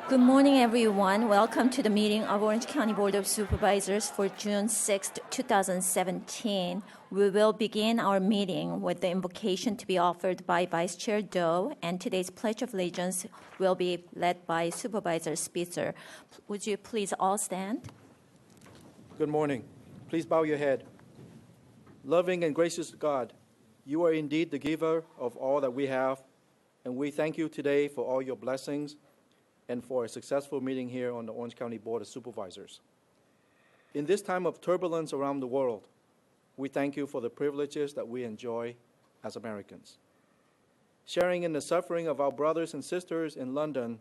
Good morning, everyone. Welcome to the meeting of Orange County Board of Supervisors for June 6, 2017. We will begin our meeting with the invocation to be offered by Vice Chair Doe, and today's Pledge of Allegiance will be led by Supervisor Spitzer. Would you please all stand? Good morning. Please bow your head. Loving and gracious God, you are indeed the giver of all that we have, and we thank you today for all your blessings and for a successful meeting here on the Orange County Board of Supervisors. In this time of turbulence around the world, we thank you for the privileges that we enjoy as Americans. Sharing in the suffering of our brothers and sisters in London,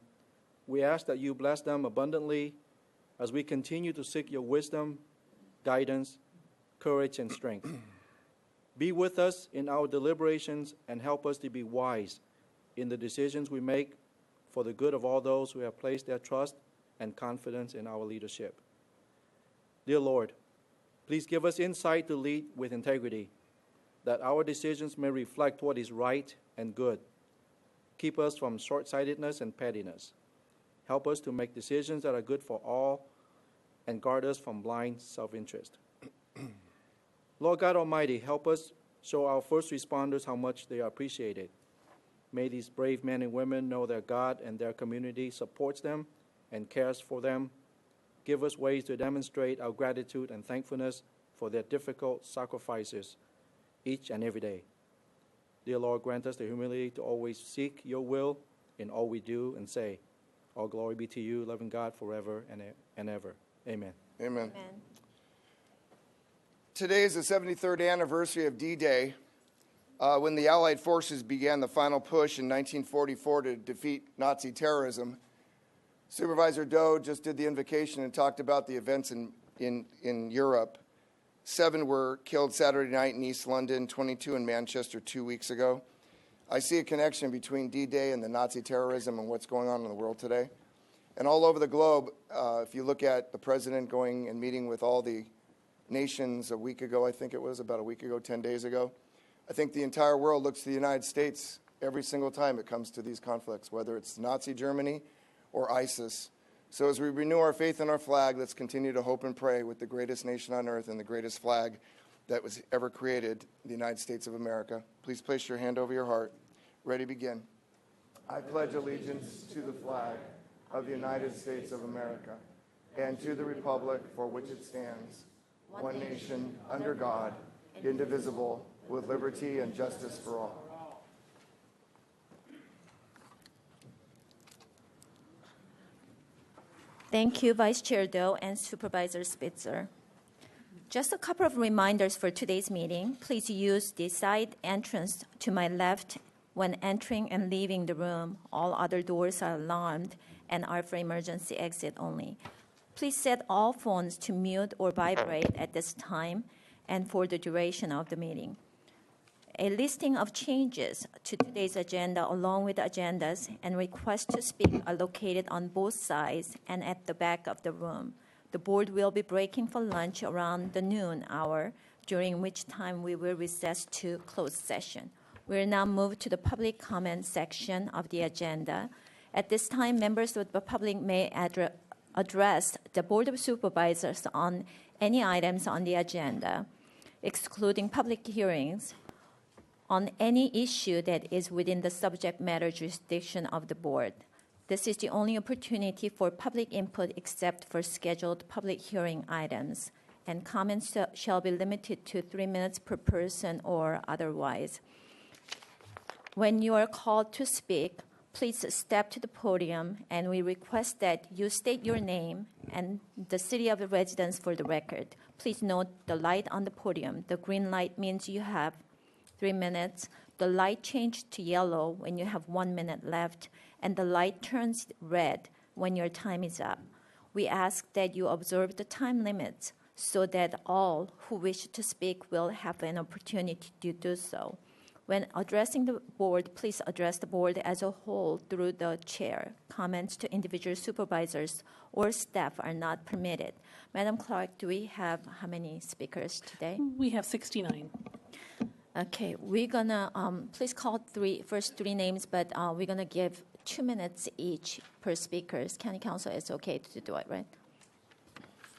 we ask that you bless them abundantly as we continue to seek your wisdom, guidance, courage, and strength. Be with us in our deliberations and help us to be wise in the decisions we make for the good of all those who have placed their trust and confidence in our leadership. Dear Lord, please give us insight to lead with integrity, that our decisions may reflect what is right and good. Keep us from short-sightedness and pettiness. Help us to make decisions that are good for all and guard us from blind self-interest. Lord God Almighty, help us show our first responders how much they are appreciated. May these brave men and women know that God and their community supports them and cares for them. Give us ways to demonstrate our gratitude and thankfulness for their difficult sacrifices each and every day. Dear Lord, grant us the humility to always seek your will in all we do and say. All glory be to you, loving God, forever and ever. Amen. Amen. Today is the 73rd anniversary of D-Day, when the Allied forces began the final push in 1944 to defeat Nazi terrorism. Supervisor Doe just did the invocation and talked about the events in Europe. 7 were killed Saturday night in East London, 22 in Manchester 2 weeks ago. I see a connection between D-Day and the Nazi terrorism and what's going on in the world today. And all over the globe, if you look at the president going and meeting with all the nations a week ago, I think it was, about a week ago, 10 days ago, I think the entire world looks to the United States every single time it comes to these conflicts, whether it's Nazi Germany or ISIS. So as we renew our faith in our flag, let's continue to hope and pray with the greatest nation on earth and the greatest flag that was ever created, the United States of America. Please place your hand over your heart. Ready, begin. I pledge allegiance to the flag of the United States of America and to the republic for which it stands, one nation, under God, indivisible, with liberty and justice for all. Thank you, Vice Chair Doe and Supervisor Spitzer. Just a couple of reminders for today's meeting. Please use the side entrance to my left when entering and leaving the room. All other doors are alarmed and are for emergency exit only. Please set all phones to mute or vibrate at this time and for the duration of the meeting. A listing of changes to today's agenda along with agendas and requests to speak are located on both sides and at the back of the room. The board will be breaking for lunch around the noon hour, during which time we will recess to closed session. We will now move to the public comment section of the agenda. At this time, members of the public may address the Board of Supervisors on any items on the agenda, excluding public hearings, on any issue that is within the subject matter jurisdiction of the board. This is the only opportunity for public input except for scheduled public hearing items, and comments shall be limited to 3 minutes per person or otherwise. When you are called to speak, please step to the podium, and we request that you state your name and the city of residence for the record. Please note the light on the podium. The green light means you have 3 minutes. The light changes to yellow when you have 1 minute left, and the light turns red when your time is up. We ask that you observe the time limits so that all who wish to speak will have an opportunity to do so. When addressing the board, please address the board as a whole through the chair. Comments to individual supervisors or staff are not permitted. Madam Clerk, do we have how many speakers today? We have 69. Okay, we're gonna please call first three names, but we're gonna give 2 minutes each per speakers. County Council is okay to do it, right?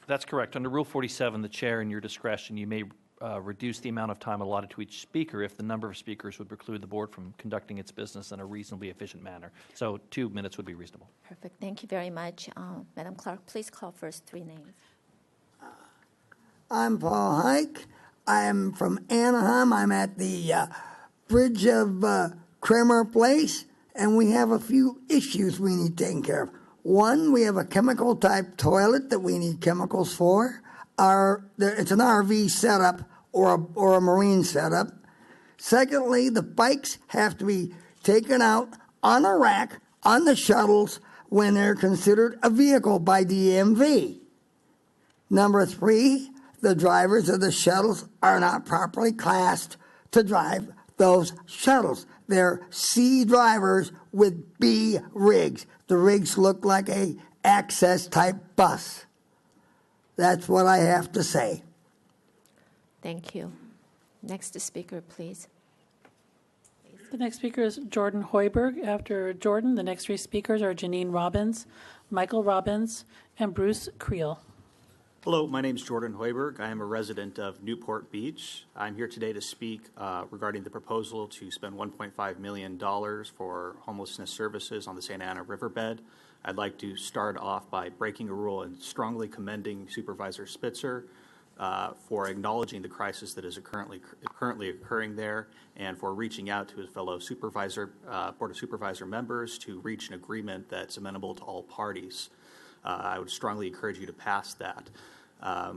That's correct. Under Rule 47, the chair, in your discretion, you may reduce the amount of time allotted to each speaker if the number of speakers would preclude the board from conducting its business in a reasonably efficient manner. So 2 minutes would be reasonable. Perfect. Thank you very much. Madam Clerk, please call first three names. I'm Paul Hike. I'm from Anaheim. I'm at the bridge of Kramer Place, and we have a few issues we need taken care of. One, we have a chemical-type toilet that we need chemicals for. It's an RV setup or a marine setup. Secondly, the bikes have to be taken out on a rack on the shuttles when they're considered a vehicle by DMV. Number three, the drivers of the shuttles are not properly classed to drive those shuttles. They're C drivers with B rigs. The rigs look like a access-type bus. That's what I have to say. Thank you. Next speaker, please. The next speaker is Jordan Hoiberg. After Jordan, the next three speakers are Janine Robbins, Michael Robbins, and Bruce Creel. Hello, my name is Jordan Hoiberg. I am a resident of Newport Beach. I'm here today to speak regarding the proposal to spend $1.5 million for homelessness services on the Santa Ana riverbed. I'd like to start off by breaking a rule and strongly commending Supervisor Spitzer for acknowledging the crisis that is currently occurring there and for reaching out to his fellow Board of Supervisor members to reach an agreement that's amenable to all parties. I would strongly encourage you to pass that.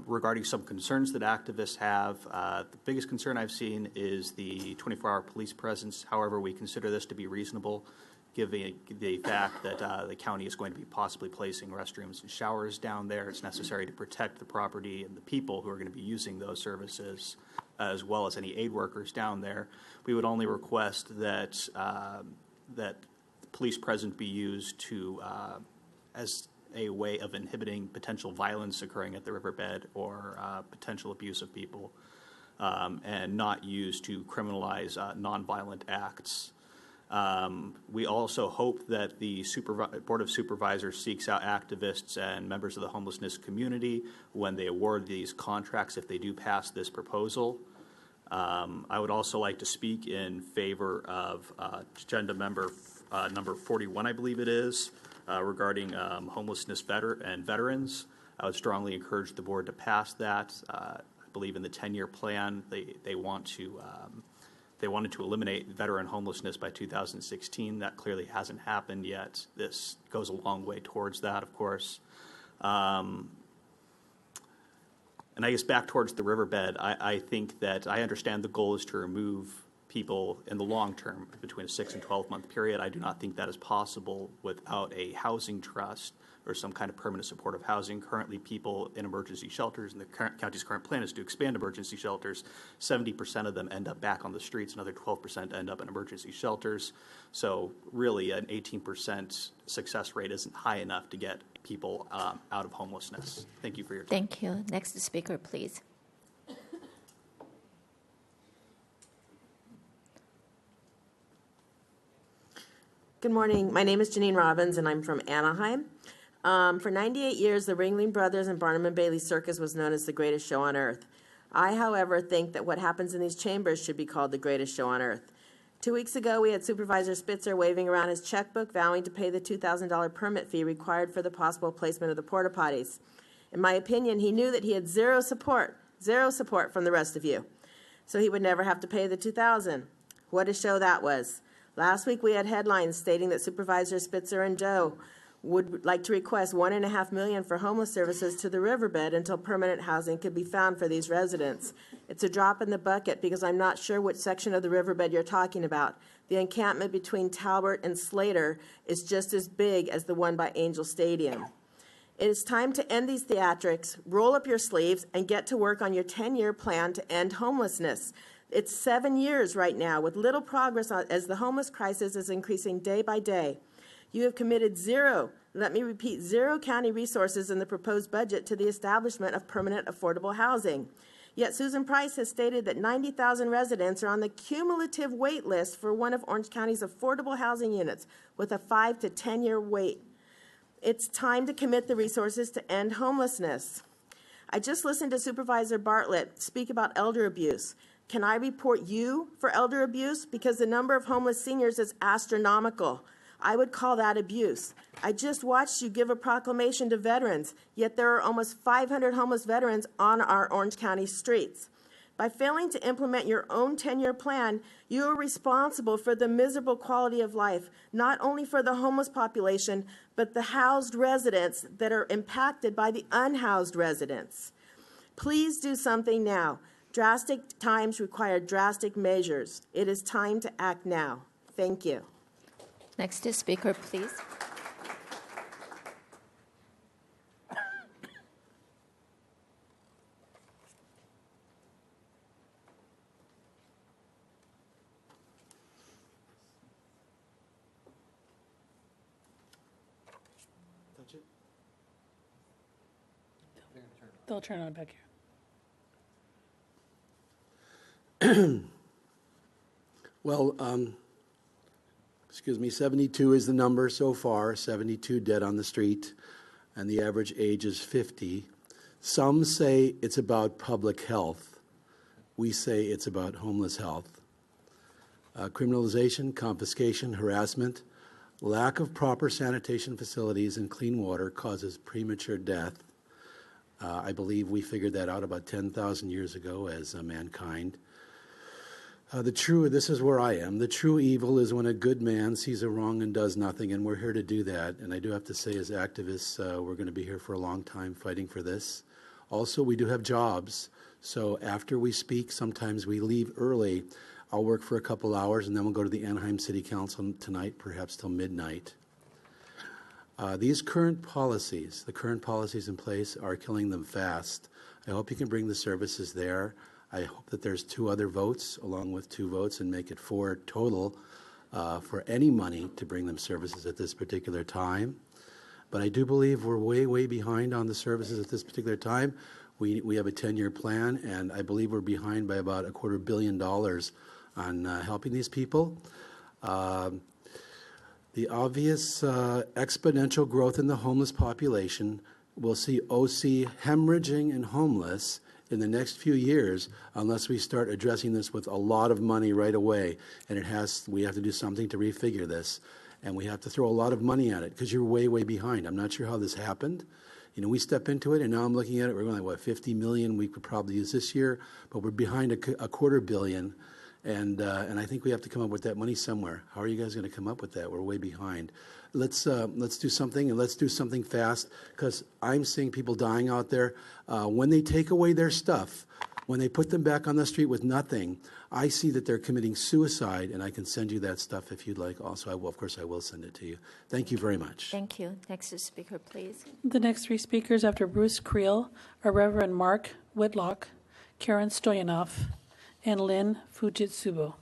Regarding some concerns that activists have, the biggest concern I've seen is the 24-hour police presence. However, we consider this to be reasonable, given the fact that the county is going to be possibly placing restrooms and showers down there. It's necessary to protect the property and the people who are going to be using those services, as well as any aid workers down there. We would only request that that police presence be used to as a way of inhibiting potential violence occurring at the riverbed or potential abuse of people, and not used to criminalize nonviolent acts. We also hope that the Board of Supervisors seeks out activists and members of the homelessness community when they award these contracts if they do pass this proposal. I would also like to speak in favor of agenda number 41, I believe it is, regarding homelessness and veterans. I would strongly encourage the board to pass that. I believe in the 10-year plan they want to they wanted to eliminate veteran homelessness by 2016. That clearly hasn't happened yet. This goes a long way towards that, of course. And I guess back towards the riverbed, I think that I understand the goal is to remove people in the long term, between a 6 and 12-month period. I do not think that is possible without a housing trust or some kind of permanent supportive housing. Currently, people in emergency shelters, and the county's current plan is to expand emergency shelters. 70% of them end up back on the streets, another 12% end up in emergency shelters. So really, an 18% success rate isn't high enough to get people out of homelessness. Thank you for your time. Thank you. Next speaker, please. Good morning. My name is Janine Robbins, and I'm from Anaheim. For 98 years, the Ringling Brothers and Barnum and Bailey Circus was known as the greatest show on earth. I, however, think that what happens in these chambers should be called the greatest show on earth. 2 weeks ago, we had Supervisor Spitzer waving around his checkbook, vowing to pay the $2,000 permit fee required for the possible placement of the porta potties. In my opinion, he knew that he had zero support from the rest of you, so he would never have to pay the $2,000. What a show that was. Last week, we had headlines stating that Supervisor Spitzer and Doe would like to request $1.5 million for homeless services to the riverbed until permanent housing could be found for these residents. It's a drop in the bucket because I'm not sure which section of the riverbed you're talking about. The encampment between Talbot and Slater is just as big as the one by Angel Stadium. It is time to end these theatrics, roll up your sleeves, and get to work on your 10-year plan to end homelessness. It's 7 years right now with little progress as the homeless crisis is increasing day by day. You have committed zero, let me repeat, zero county resources in the proposed budget to the establishment of permanent affordable housing. Yet Susan Price has stated that 90,000 residents are on the cumulative wait list for one of Orange County's affordable housing units with a 5 to 10-year wait. It's time to commit the resources to end homelessness. I just listened to Supervisor Bartlett speak about elder abuse. Can I report you for elder abuse? Because the number of homeless seniors is astronomical. I would call that abuse. I just watched you give a proclamation to veterans, yet there are almost 500 homeless veterans on our Orange County streets. By failing to implement your own 10-year plan, you are responsible for the miserable quality of life, not only for the homeless population, but the housed residents that are impacted by the unhoused residents. Please do something now. Drastic times require drastic measures. It is time to act now. Thank you. Next speaker, please. They'll turn on back here. Well, excuse me, 72 is the number so far, 72 dead on the street, and the average age is 50. Some say it's about public health. We say it's about homeless health. Criminalization, confiscation, harassment, lack of proper sanitation facilities and clean water causes premature death. I believe we figured that out about 10,000 years ago as mankind. This is where I am. The true evil is when a good man sees a wrong and does nothing, and we're here to do that. And I do have to say, as activists, we're going to be here for a long time fighting for this. Also, we do have jobs. So after we speak, sometimes we leave early. I'll work for a couple hours, and then we'll go to the Anaheim City Council tonight, perhaps till midnight. These current policies, the current policies in place, are killing them fast. I hope you can bring the services there. I hope that there's 2 other votes along with 2 votes and make it 4 total for any money to bring them services at this particular time. But I do believe we're way, way behind on the services at this particular time. We have a 10-year plan, and I believe we're behind by about $250 million on helping these people. The obvious exponential growth in the homeless population will see OC hemorrhaging and homeless in the next few years unless we start addressing this with a lot of money right away. And we have to do something to refigure this. And we have to throw a lot of money at it because you're way, way behind. I'm not sure how this happened. You know, we step into it, and now I'm looking at it, we're going like, $50 million we could probably use this year, but we're behind $250 million. And I think we have to come up with that money somewhere. How are you guys going to come up with that? We're way behind. Let's do something, and let's do something fast, because I'm seeing people dying out there. When they take away their stuff, when they put them back on the street with nothing, I see that they're committing suicide, and I can send you that stuff if you'd like. Also, of course, I will send it to you. Thank you very much. Thank you. Next speaker, please. The next 3 speakers after Bruce Creel are Reverend Mark Whitlock, Karen Stoyanov, and Lynn Fujitsubo.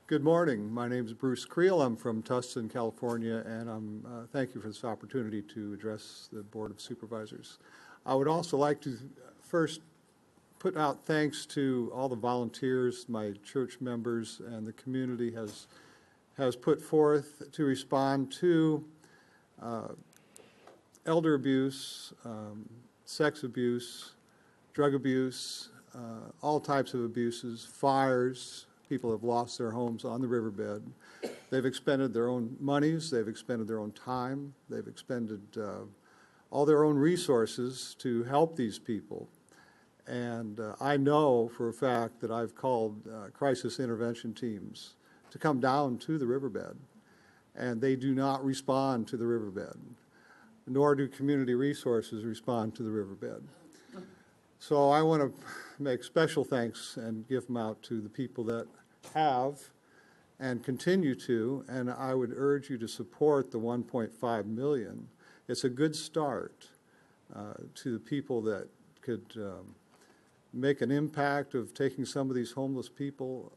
Good morning. My name is Bruce Creel. I'm from Tustin, California, and thank you for this opportunity to address the Board of Supervisors. I would also like to first put out thanks to all the volunteers, my church members, and the community has put forth to respond to elder abuse, sex abuse, drug abuse, all types of abuses, fires. People have lost their homes on the riverbed. They've expended their own monies. They've expended their own time. They've expended all their own resources to help these people. And I know for a fact that I've called crisis intervention teams to come down to the riverbed, and they do not respond to the riverbed, nor do community resources respond to the riverbed. So I want to make special thanks and give them out to the people that have and continue to, and I would urge you to support the $1.5 million. It's a good start to the people that could make an impact of taking some of these homeless people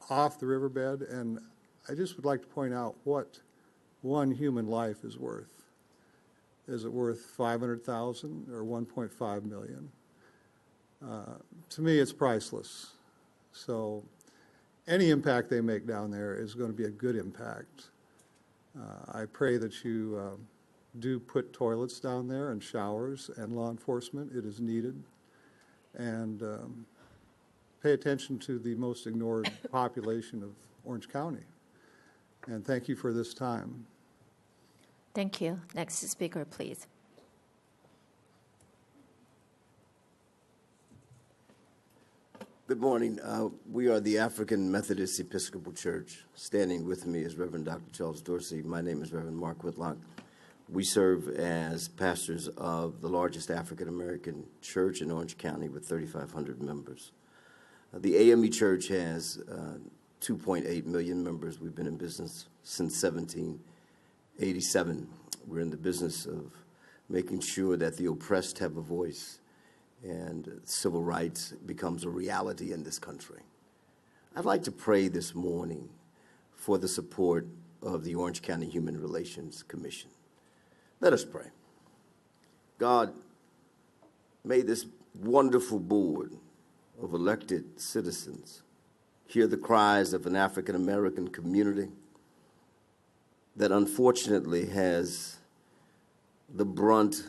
off the riverbed. And I just would like to point out what one human life is worth. Is it worth 500,000 or 1.5 million? To me, it's priceless. So any impact they make down there is going to be a good impact. I pray that you do put toilets down there and showers and law enforcement. It is needed. And pay attention to the most ignored population of Orange County. And thank you for this time. Thank you. Next speaker, please. Good morning. We are the African Methodist Episcopal Church. Standing with me is Reverend Dr. Charles Dorsey. My name is Reverend Mark Whitlock. We serve as pastors of the largest African American church in Orange County with 3,500 members. The AME Church has 2.8 million members. We've been in business since 1787. We're in the business of making sure that the oppressed have a voice and civil rights becomes a reality in this country. I'd like to pray this morning for the support of the Orange County Human Relations Commission. Let us pray. God, may this wonderful board of elected citizens hear the cries of an African American community that unfortunately has the brunt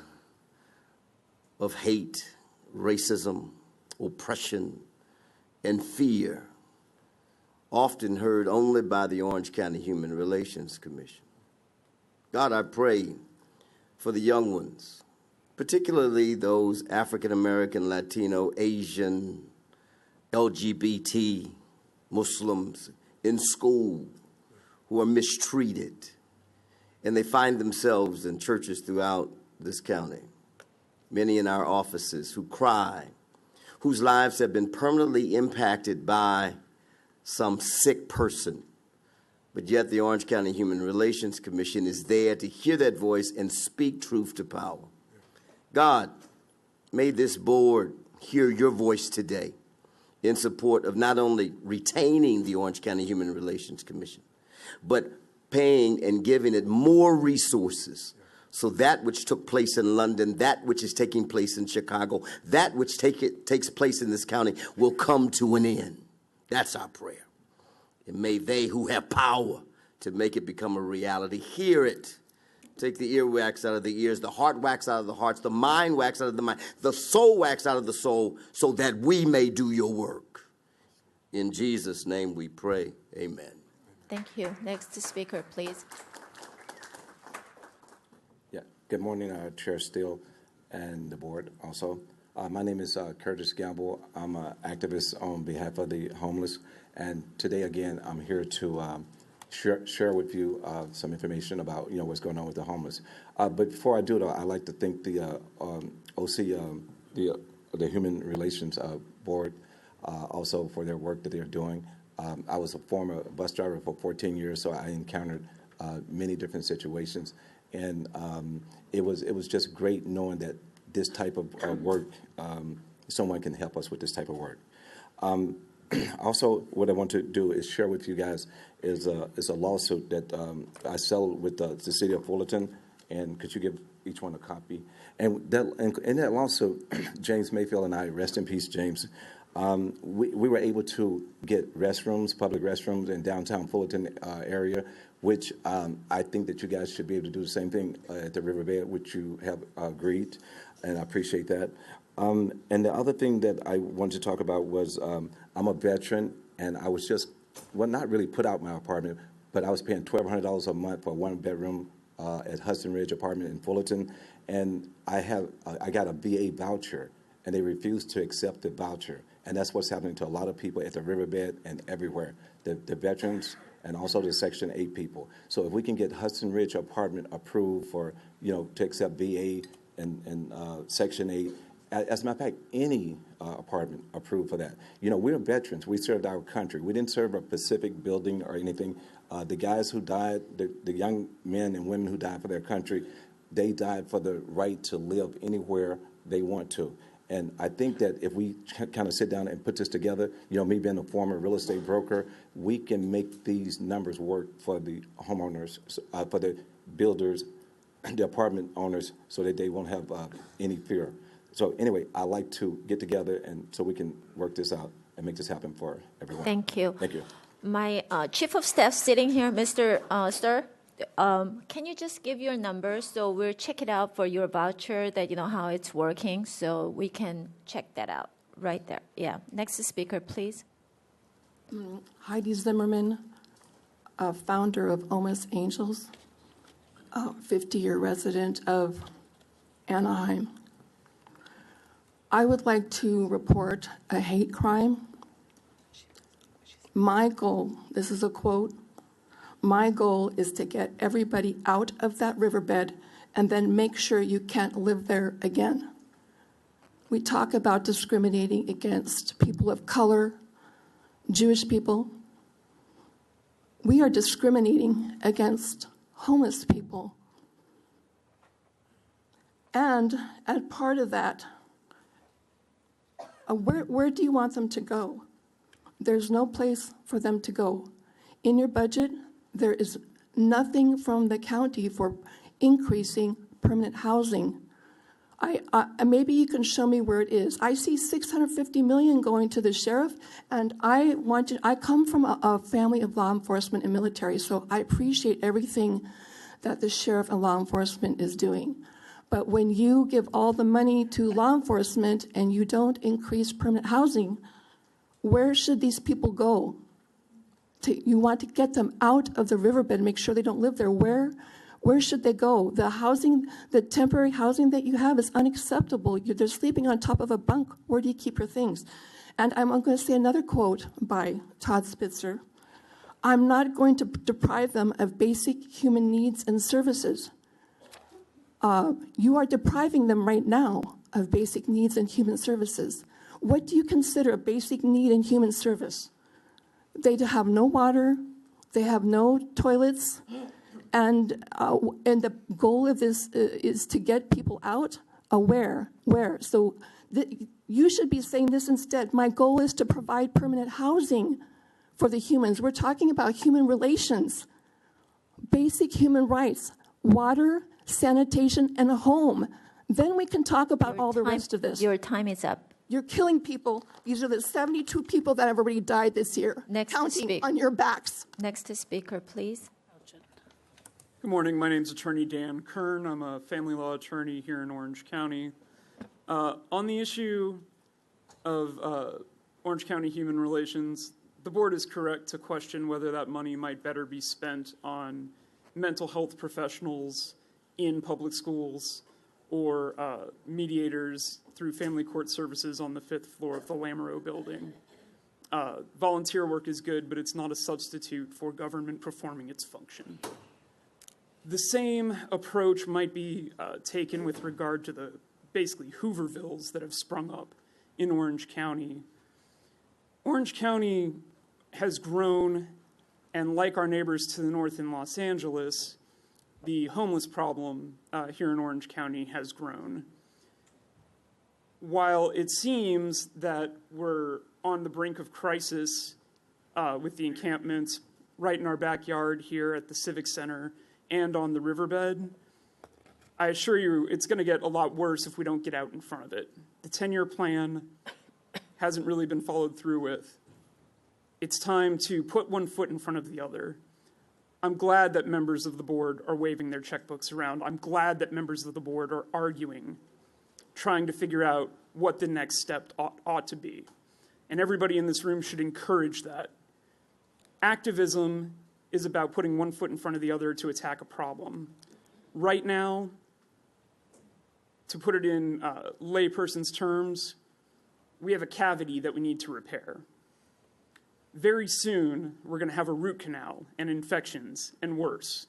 of hate, racism, oppression, and fear, often heard only by the Orange County Human Relations Commission. God, I pray for the young ones, particularly those African American, Latino, Asian, LGBT, Muslims in school who are mistreated, and they find themselves in churches throughout this county. Many in our offices who cry, whose lives have been permanently impacted by some sick person. But yet the Orange County Human Relations Commission is there to hear that voice and speak truth to power. God, may this board hear your voice today in support of not only retaining the Orange County Human Relations Commission, but paying and giving it more resources so that which took place in London, that which is taking place in Chicago, that which takes place in this county will come to an end. That's our prayer. And may they who have power to make it become a reality hear it. Take the earwax out of the ears, the heart wax out of the hearts, the mind wax out of the mind, the soul wax out of the soul, so that we may do your work. In Jesus' name we pray. Amen. Thank you. Next speaker, please. Yeah. Good morning, Chair Steele and the board also. My name is Curtis Gamble. I'm an activist on behalf of the homeless. And today, again, I'm here to share with you some information about what's going on with the homeless. But before I do, though, I'd like to thank the OC, the Human Relations Board, also for their work that they're doing. I was a former bus driver for 14 years, so I encountered many different situations, and it was just great knowing that this type of work, someone can help us with this type of work. Also, what I want to do is share with you guys is a lawsuit that I settled with the city of Fullerton, and could you give each one a copy? And in that lawsuit, James Mayfield and I, rest in peace, James, we were able to get public restrooms in downtown Fullerton area, which I think that you guys should be able to do the same thing at the riverbed, which you have agreed, and I appreciate that. And the other thing that I wanted to talk about was I'm a veteran, and I was just, not really put out my apartment, but I was paying $1,200 a month for a one-bedroom at Hudson Ridge apartment in Fullerton, and I got a VA voucher, and they refuse to accept the voucher. And that's what's happening to a lot of people at the riverbed and everywhere, the veterans and also the Section 8 people. So if we can get Hudson Ridge apartment approved for, to accept VA and Section 8, as a matter of fact, any apartment approved for that. We're veterans. We served our country. We didn't serve a specific building or anything. The guys who died, the young men and women who died for their country, they died for the right to live anywhere they want to. And I think that if we kind of sit down and put this together, me being a former real estate broker, we can make these numbers work for the homeowners, for the builders, the apartment owners, so that they won't have any fear. So anyway, I like to get together and so we can work this out and make this happen for everyone. Thank you. Thank you. My chief of staff sitting here, Mr. Sir, can you just give your number so we'll check it out for your voucher that how it's working so we can check that out right there. Yeah. Next speaker, please. Heidi Zimmerman, founder of Omas Angels, 50-year resident of Anaheim. I would like to report a hate crime. My goal, this is a quote, my goal is to get everybody out of that riverbed and then make sure you can't live there again. We talk about discriminating against people of color, Jewish people. We are discriminating against homeless people. And as part of that, where do you want them to go? There's no place for them to go. In your budget, there is nothing from the county for increasing permanent housing. Maybe you can show me where it is. I see $650 million going to the sheriff, and I come from a family of law enforcement and military, so I appreciate everything that the sheriff and law enforcement is doing. But when you give all the money to law enforcement and you don't increase permanent housing, where should these people go? You want to get them out of the riverbed, make sure they don't live there. Where should they go? The temporary housing that you have is unacceptable. They're sleeping on top of a bunk. Where do you keep your things? And I'm going to say another quote by Todd Spitzer. I'm not going to deprive them of basic human needs and services. You are depriving them right now of basic needs and human services. What do you consider a basic need in human service? They have no water, they have no toilets, and the goal of this is to get people out. Where? So you should be saying this instead. My goal is to provide permanent housing for the humans. We're talking about human relations, basic human rights, water, sanitation, and a home. Then we can talk about all the rest of this. Your time is up. You're killing people. These are the 72 people that have already died this year. Counting on your backs. Next speaker, please. Good morning. My name is Attorney Dan Kern. I'm a family law attorney here in Orange County. On the issue of Orange County human relations, the board is correct to question whether that money might better be spent on mental health professionals in public schools or mediators through family court services on the 5th floor of the Lamoureux building. Volunteer work is good, but it's not a substitute for government performing its function. The same approach might be taken with regard to the basically Hoovervilles that have sprung up in Orange County. Orange County has grown, and like our neighbors to the north in Los Angeles, the homeless problem here in Orange County has grown. While it seems that we're on the brink of crisis with the encampments right in our backyard here at the Civic Center and on the riverbed, I assure you it's going to get a lot worse if we don't get out in front of it. The 10-year plan hasn't really been followed through with. It's time to put one foot in front of the other. I'm glad that members of the board are waving their checkbooks around. I'm glad that members of the board are arguing, trying to figure out what the next step ought to be. And everybody in this room should encourage that. Activism is about putting one foot in front of the other to attack a problem. Right now, To put it in layperson's terms, we have a cavity that we need to repair. Very soon, we're going to have a root canal and infections and worse.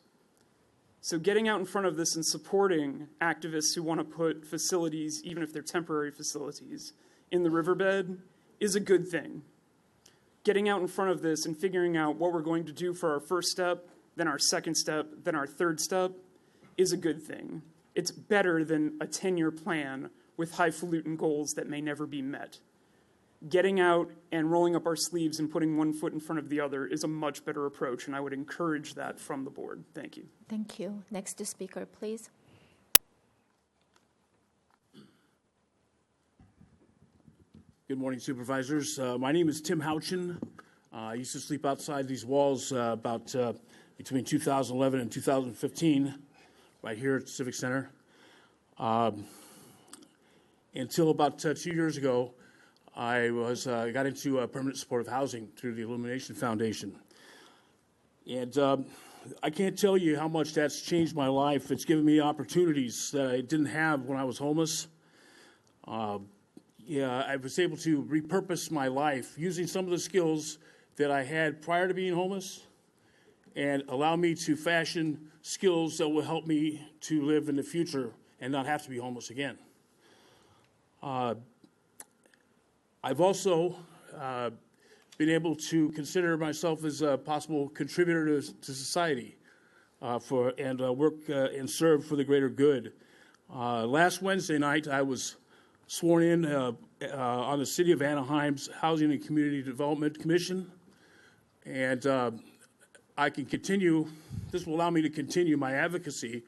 So getting out in front of this and supporting activists who want to put facilities, even if they're temporary facilities, in the riverbed is a good thing. Getting out in front of this and figuring out what we're going to do for our first step, then our second step, then our third step is a good thing. It's better than a 10-year plan with highfalutin goals that may never be met. Getting out and rolling up our sleeves and putting one foot in front of the other is a much better approach, and I would encourage that from the board. Thank you. Thank you. Next speaker, please. Good morning, supervisors. My name is Tim Houchin. I used to sleep outside these walls between 2011 and 2015, right here at Civic Center. Until about 2 years ago, I got into permanent supportive housing through the Illumination Foundation. And I can't tell you how much that's changed my life. It's given me opportunities that I didn't have when I was homeless. I was able to repurpose my life using some of the skills that I had prior to being homeless and allow me to fashion skills that will help me to live in the future and not have to be homeless again. I've also been able to consider myself as a possible contributor to society and work and serve for the greater good. Last Wednesday night, I was sworn in on the City of Anaheim's Housing and Community Development Commission, and I can continue. This will allow me to continue my advocacy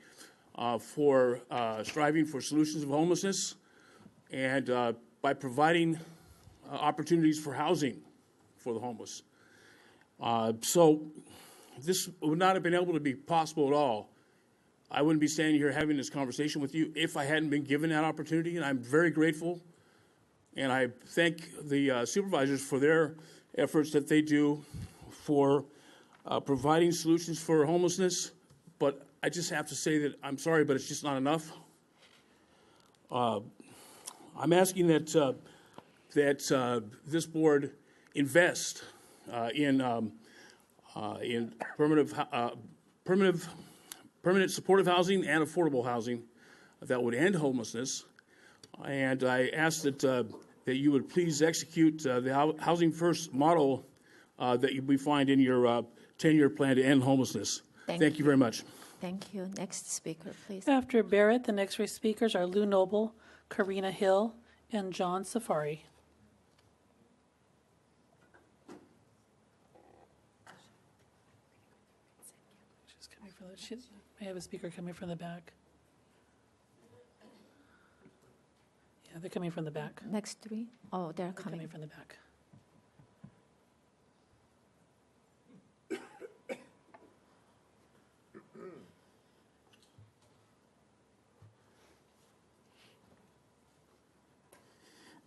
for striving for solutions of homelessness and by providing opportunities for housing for the homeless. So this would not have been able to be possible at all. I wouldn't be standing here having this conversation with you if I hadn't been given that opportunity, and I'm very grateful. And I thank the supervisors for their efforts that they do for providing solutions for homelessness. But I just have to say that I'm sorry, but it's just not enough. I'm asking that this board invest in permanent supportive housing and affordable housing that would end homelessness. And I ask that you would please execute the Housing First model that we find in your 10-year plan to end homelessness. Thank you very much. Thank you. Next speaker, please. After Barrett, the next three speakers are Lou Noble, Karina Hill, and John Safari. I have a speaker coming from the back. Yeah, they're coming from the back. Next three? Oh, they're Coming coming. from the back.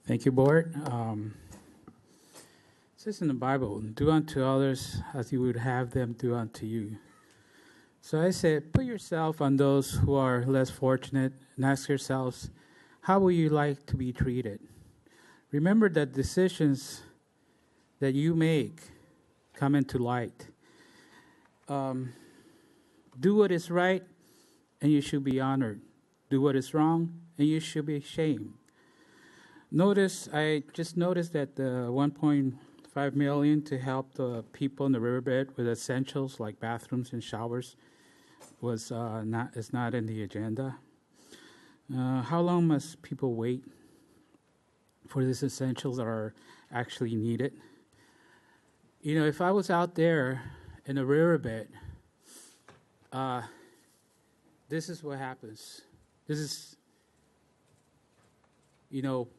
Thank you, Board. It says in the Bible, do unto others as you would have them do unto you. So I said, put yourself on those who are less fortunate and ask yourselves, how would you like to be treated? Remember that decisions that you make come into light. Do what is right, and you should be honored. Do what is wrong, and you should be ashamed. I just noticed that the $1.5 million to help the people in the riverbed with essentials like bathrooms and showers is not in the agenda. How long must people wait for these essentials that are actually needed? You know, if I was out there in the riverbed, this is what happens. This is,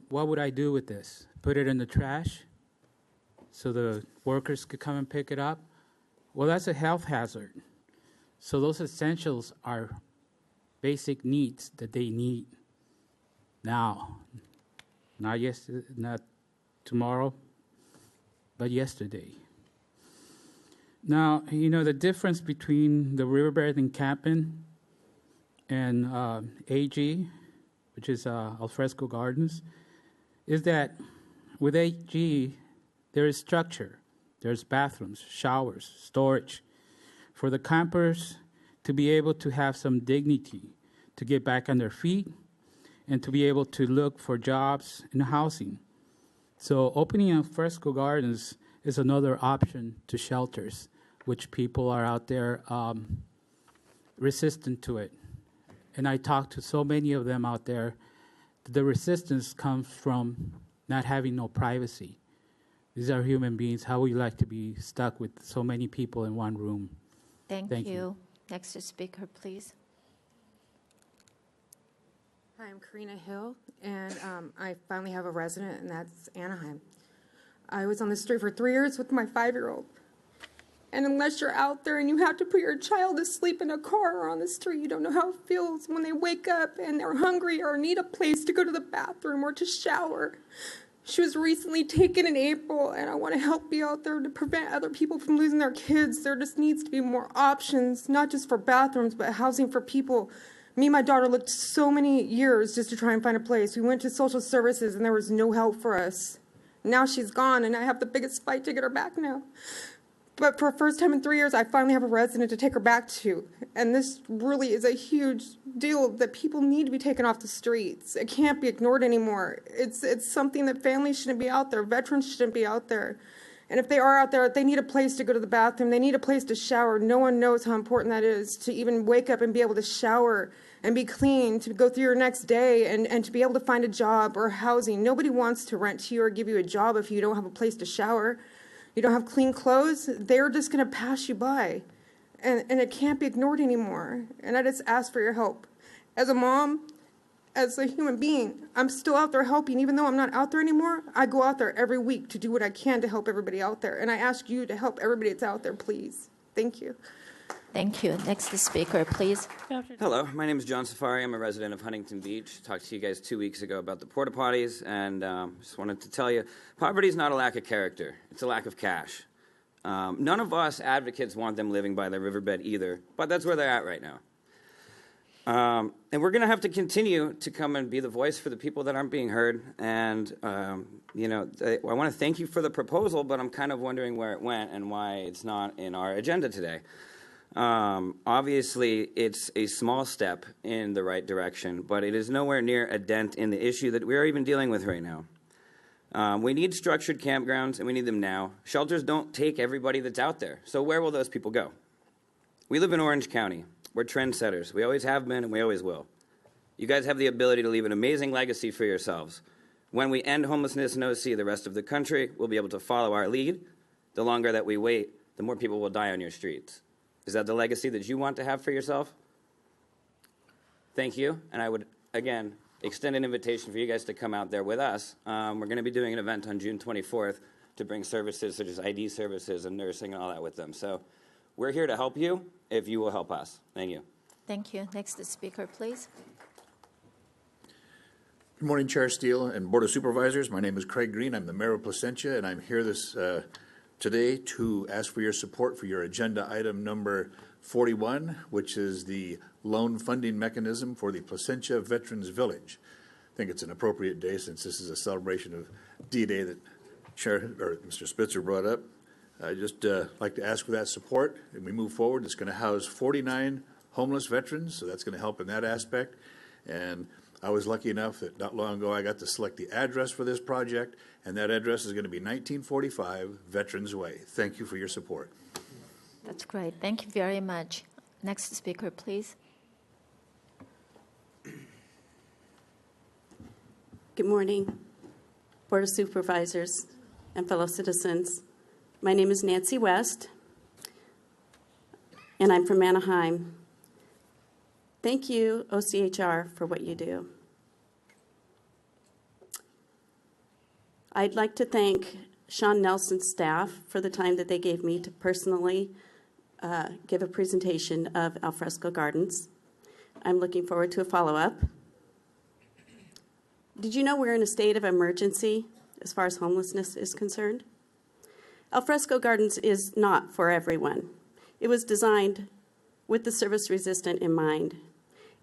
what would I do with this? Put it in the trash so the workers could come and pick it up? Well, that's a health hazard. So those essentials are basic needs that they need now. Not yesterday, not tomorrow, but yesterday. Now, the difference between the riverbed encampment and AG which is Alfresco Gardens, is that with AG, there is structure. There's bathrooms, showers, storage for the campers to be able to have some dignity, to get back on their feet, and to be able to look for jobs and housing. So opening Alfresco Gardens is another option to shelters, which people are out there resistant to it. And I talked to so many of them out there. The resistance comes from not having no privacy. These are human beings. How would you like to be stuck with so many people in one room? Thank you. Next speaker, please. Hi, I'm Karina Hill, and I finally have a resident, and that's Anaheim. I was on the street for 3 years with my 5-year-old. And unless you're out there and you have to put your child to sleep in a car or on the street, you don't know how it feels when they wake up and they're hungry or need a place to go to the bathroom or to shower. She was recently taken in April, and I want to help be out there to prevent other people from losing their kids. There just needs to be more options, not just for bathrooms, but housing for people. Me and my daughter looked so many years just to try and find a place. We went to social services, and there was no help for us. Now she's gone, and I have the biggest fight to get her back now. But for the first time in 3 years, I finally have a resident to take her back to. And this really is a huge deal that people need to be taken off the streets. It can't be ignored anymore. It's something that families shouldn't be out there. Veterans shouldn't be out there. And if they are out there, they need a place to go to the bathroom. They need a place to shower. No one knows how important that is, to even wake up and be able to shower and be clean, to go through your next day and to be able to find a job or housing. Nobody wants to rent to you or give you a job if you don't have a place to shower. You don't have clean clothes, they're just going to pass you by. And it can't be ignored anymore. And I just ask for your help. As a mom, as a human being, I'm still out there helping. Even though I'm not out there anymore, I go out there every week to do what I can to help everybody out there. And I ask you to help everybody that's out there, please. Thank you. Thank you. Next speaker, please. Hello, my name is John Safari. I'm a resident of Huntington Beach. Talked to you guys 2 weeks ago about the porta potties, and just wanted to tell you, poverty is not a lack of character. It's a lack of cash. None of us advocates want them living by the riverbed either, but that's where they're at right now. And we're going to have to continue to come and be the voice for the people that aren't being heard. And, I want to thank you for the proposal, but I'm kind of wondering where it went and why it's not in our agenda today. Obviously, it's a small step in the right direction, but it is nowhere near a dent in the issue that we're even dealing with right now. We need structured campgrounds, and we need them now. Shelters don't take everybody that's out there, so where will those people go? We live in Orange County. We're trendsetters. We always have been, and we always will. You guys have the ability to leave an amazing legacy for yourselves. When we end homelessness in OC, the rest of the country will be able to follow our lead. The longer that we wait, the more people will die on your streets. Is that the legacy that you want to have for yourself? Thank you. And I would, again, extend an invitation for you guys to come out there with us. We're going to be doing an event on June 24th to bring services such as ID services and nursing and all that with them. So we're here to help you if you will help us. Thank you. Thank you. Next speaker, please. Good morning, Chair Steele and Board of Supervisors. My name is Craig Green. I'm the mayor of Placentia, and I'm here today to ask for your support for your agenda item number 41, which is the loan funding mechanism for the Placentia Veterans Village. I think it's an appropriate day since this is a celebration of D-Day that Mr. Spitzer brought up. I'd just like to ask for that support, and we move forward. It's going to house 49 homeless veterans, so that's going to help in that aspect. And I was lucky enough that not long ago I got to select the address for this project, and that address is going to be 1945 Veterans Way. Thank you for your support. That's great. Thank you very much. Next speaker, please. Good morning, Board of Supervisors and fellow citizens. My name is Nancy West, and I'm from Anaheim. Thank you, OCHR, for what you do. I'd like to thank Sean Nelson's staff for the time that they gave me to personally give a presentation of Alfresco Gardens. I'm looking forward to a follow-up. Did you know we're in a state of emergency as far as homelessness is concerned? Alfresco Gardens is not for everyone. It was designed with the service resistant in mind.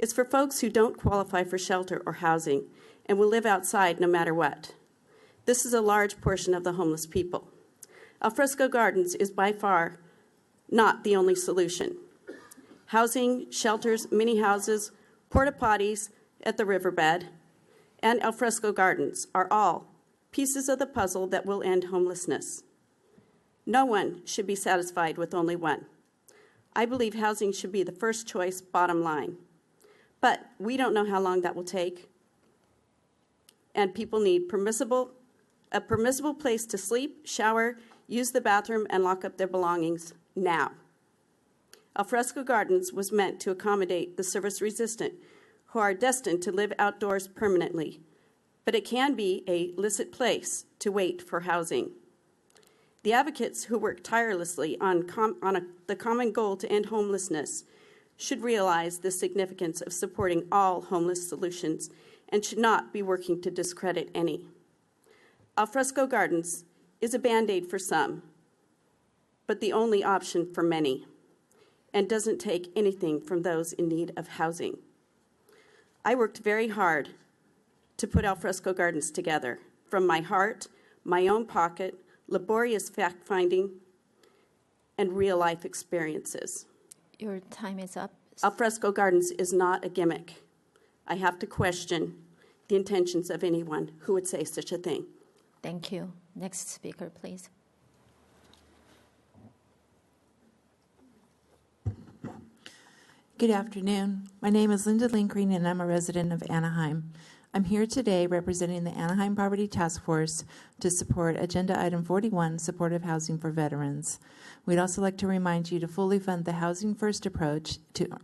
It's for folks who don't qualify for shelter or housing and will live outside no matter what. This is a large portion of the homeless people. Alfresco Gardens is by far not the only solution. Housing, shelters, mini houses, porta potties at the riverbed, and alfresco gardens are all pieces of the puzzle that will end homelessness. No one should be satisfied with only one. I believe housing should be the first choice, bottom line. But we don't know how long that will take. And people need a permissible place to sleep, shower, use the bathroom, and lock up their belongings now. Alfresco Gardens was meant to accommodate the service-resistant who are destined to live outdoors permanently, but it can be a licit place to wait for housing. The advocates who work tirelessly on the common goal to end homelessness should realize the significance of supporting all homeless solutions and should not be working to discredit any. Alfresco Gardens is a Band-Aid for some, but the only option for many, and doesn't take anything from those in need of housing. I worked very hard to put Alfresco Gardens together, from my heart, my own pocket, laborious fact-finding, and real-life experiences. Your time is up. Alfresco Gardens is not a gimmick. I have to question the intentions of anyone who would say such a thing. Thank you. Next speaker, please. Good afternoon. My name is Linda Linkring, and I'm a resident of Anaheim. I'm here today representing the Anaheim Poverty Task Force to support Agenda Item 41, Supportive Housing for Veterans. We'd also like to remind you to fully fund the Housing First approach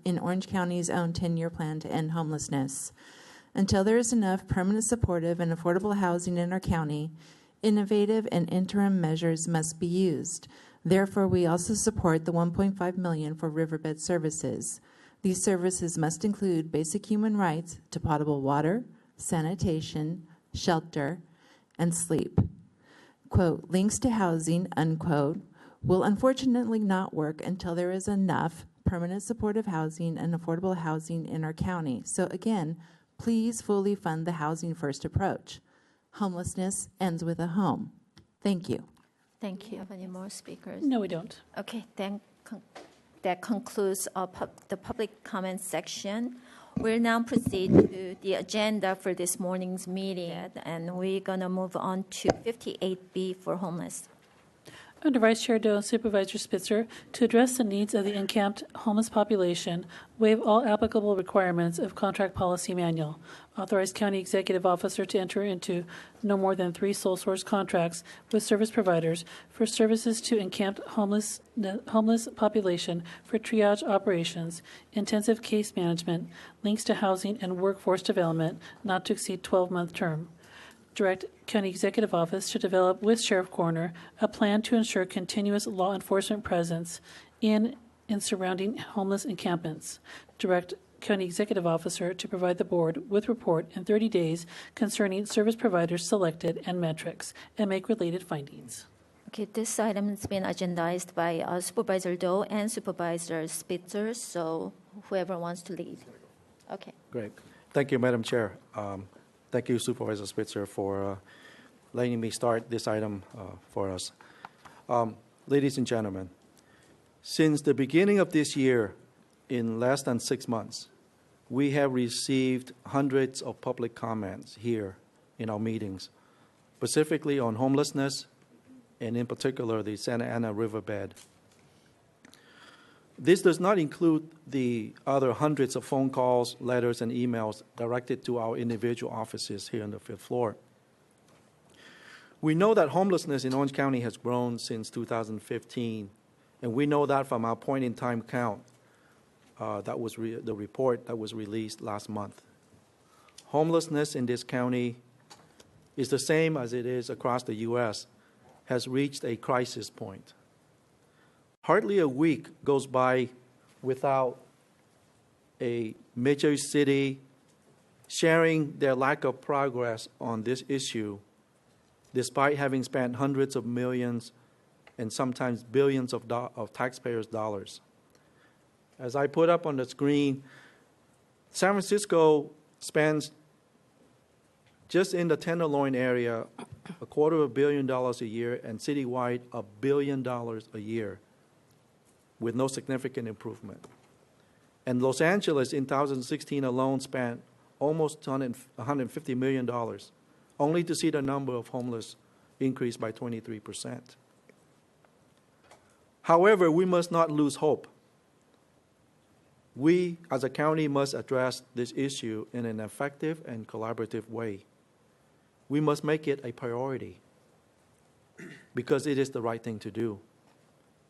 in Orange County's own 10-year plan to end homelessness. Until there is enough permanent, supportive, and affordable housing in our county, innovative and interim measures must be used. Therefore, we also support the $1.5 million for riverbed services. These services must include basic human rights to potable water, sanitation, shelter, and sleep. Quote, links to housing, unquote, will unfortunately not work until there is enough permanent supportive housing and affordable housing in our county. So again, please fully fund the Housing First approach. Homelessness ends with a home. Thank you. Thank you. Have any more speakers? No, we don't. Okay, then that concludes the public comment section. We'll now proceed to the agenda for this morning's meeting, and we're going to move on to 58B for homeless. Under Vice Chair Doe and Supervisor Spitzer, to address the needs of the encamped homeless population, waive all applicable requirements of Contract Policy Manual. Authorize County Executive Officer to enter into no more than 3 sole source contracts with service providers for services to encamped homeless population for triage operations, intensive case management, links to housing, and workforce development, not to exceed 12-month term. Direct County Executive Office to develop with Sheriff Coroner a plan to ensure continuous law enforcement presence in surrounding homeless encampments. Direct County Executive Officer to provide the board with report in 30 days concerning service providers selected and metrics, and make related findings. Okay, this item has been agendized by Supervisor Doe and Supervisor Spitzer, so whoever wants to lead. Okay. Great. Thank you, Madam Chair. Thank you, Supervisor Spitzer, for letting me start this item for us. Ladies and gentlemen, since the beginning of this year, in less than 6 months, we have received hundreds of public comments here in our meetings, specifically on homelessness, and in particular, the Santa Ana riverbed. This does not include the other hundreds of phone calls, letters, and emails directed to our individual offices here on the 5th floor. We know that homelessness in Orange County has grown since 2015, and we know that from our point-in-time count. That was the report that was released last month. Homelessness in this county is the same as it is across the U.S., has reached a crisis point. Hardly a week goes by without a major city sharing their lack of progress on this issue, despite having spent hundreds of millions and sometimes billions of taxpayers' dollars. As I put up on the screen, San Francisco spends, just in the Tenderloin area, $250 million a year, and citywide, $1 billion a year, with no significant improvement. And Los Angeles in 2016 alone spent almost $150 million, only to see the number of homeless increase by 23%. However, we must not lose hope. We, as a county, must address this issue in an effective and collaborative way. We must make it a priority because it is the right thing to do.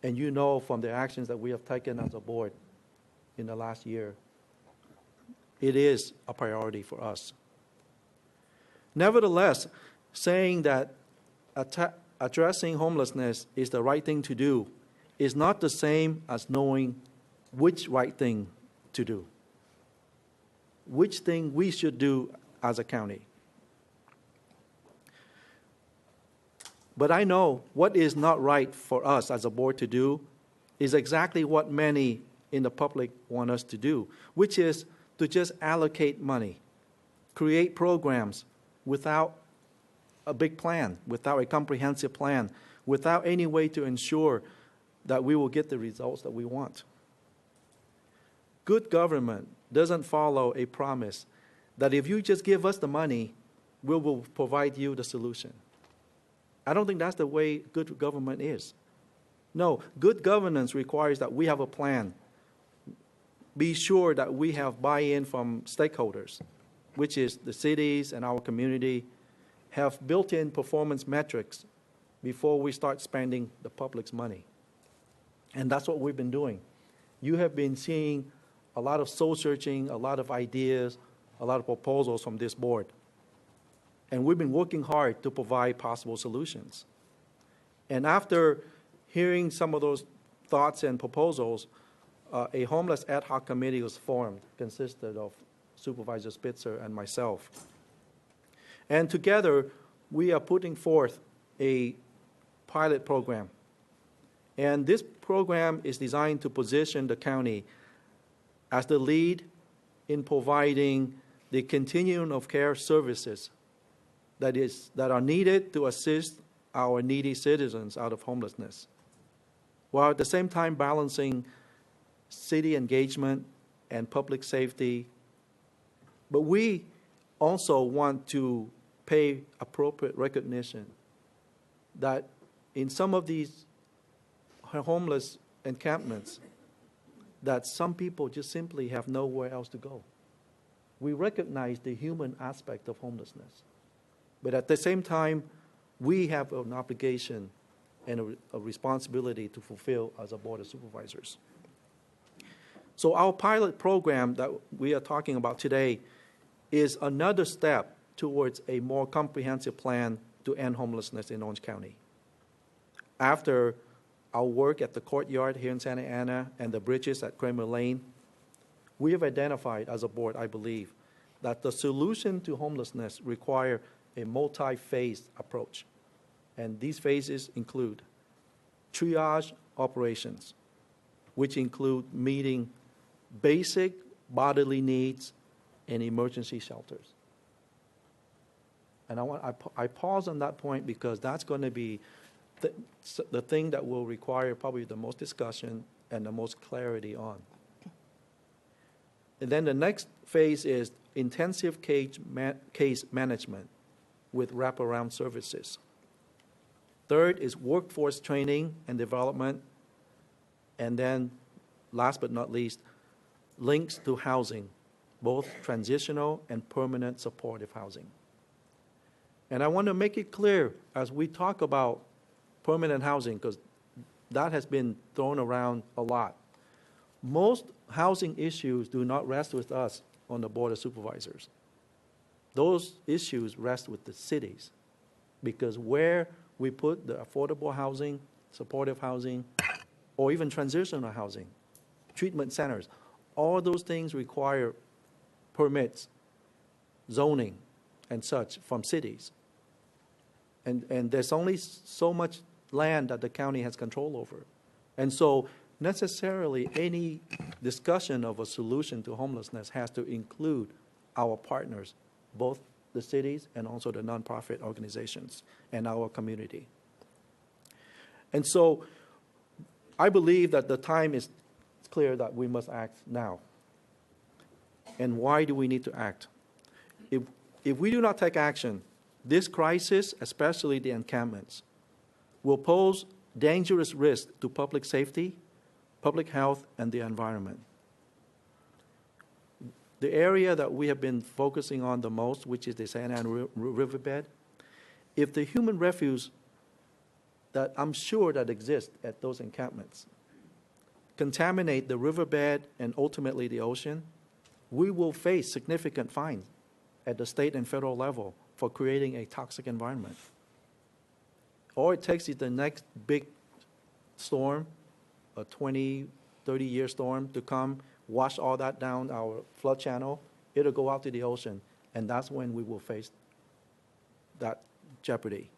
And you know from the actions that we have taken as a board in the last year, it is a priority for us. Nevertheless, saying that addressing homelessness is the right thing to do is not the same as knowing which right thing to do, which thing we should do as a county. But I know what is not right for us as a board to do is exactly what many in the public want us to do, which is to just allocate money, create programs without a big plan, without a comprehensive plan, without any way to ensure that we will get the results that we want. Good government doesn't follow a promise that if you just give us the money, we will provide you the solution. I don't think that's the way good government is. No, good governance requires that we have a plan. Be sure that we have buy-in from stakeholders, which is the cities and our community, have built-in performance metrics before we start spending the public's money. And that's what we've been doing. You have been seeing a lot of soul-searching, a lot of ideas, a lot of proposals from this board. And we've been working hard to provide possible solutions. And after hearing some of those thoughts and proposals, a homeless ad hoc committee was formed, consisted of Supervisor Spitzer and myself. And together, we are putting forth a pilot program. And this program is designed to position the county as the lead in providing the continuum of care services that are needed to assist our needy citizens out of homelessness, while at the same time balancing city engagement and public safety. But we also want to pay appropriate recognition that in some of these homeless encampments, that some people just simply have nowhere else to go. We recognize the human aspect of homelessness. But at the same time, we have an obligation and a responsibility to fulfill as a Board of Supervisors. So our pilot program that we are talking about today is another step towards a more comprehensive plan to end homelessness in Orange County. After our work at the courtyard here in Santa Ana and the bridges at Kramer Lane, we have identified as a board, I believe, that the solution to homelessness require a multi-phase approach. And these phases include triage operations, which include meeting basic bodily needs in emergency shelters. And I pause on that point because that's going to be the thing that will require probably the most discussion and the most clarity on. And then the next phase is intensive case management with wraparound services. Third is workforce training and development. And then, last but not least, links to housing, both transitional and permanent supportive housing. And I want to make it clear as we talk about permanent housing, because that has been thrown around a lot. Most housing issues do not rest with us on the Board of Supervisors. Those issues rest with the cities, because where we put the affordable housing, supportive housing, or even transitional housing, treatment centers, all those things require permits, zoning, and such from cities. And there's only so much land that the county has control over. And so necessarily any discussion of a solution to homelessness has to include our partners, both the cities and also the nonprofit organizations and our community. And so I believe that the time is clear that we must act now. And why do we need to act? If we do not take action, this crisis, especially the encampments, will pose dangerous risk to public safety, public health, and the environment. The area that we have been focusing on the most, which is the Santa Ana riverbed, if the human refuse that I'm sure that exists at those encampments contaminate the riverbed and ultimately the ocean, we will face significant fines at the state and federal level for creating a toxic environment. All it takes is the next big storm, a 20, 30-year storm, to come, wash all that down our flood channel. It'll go out to the ocean, and that's when we will face that jeopardy.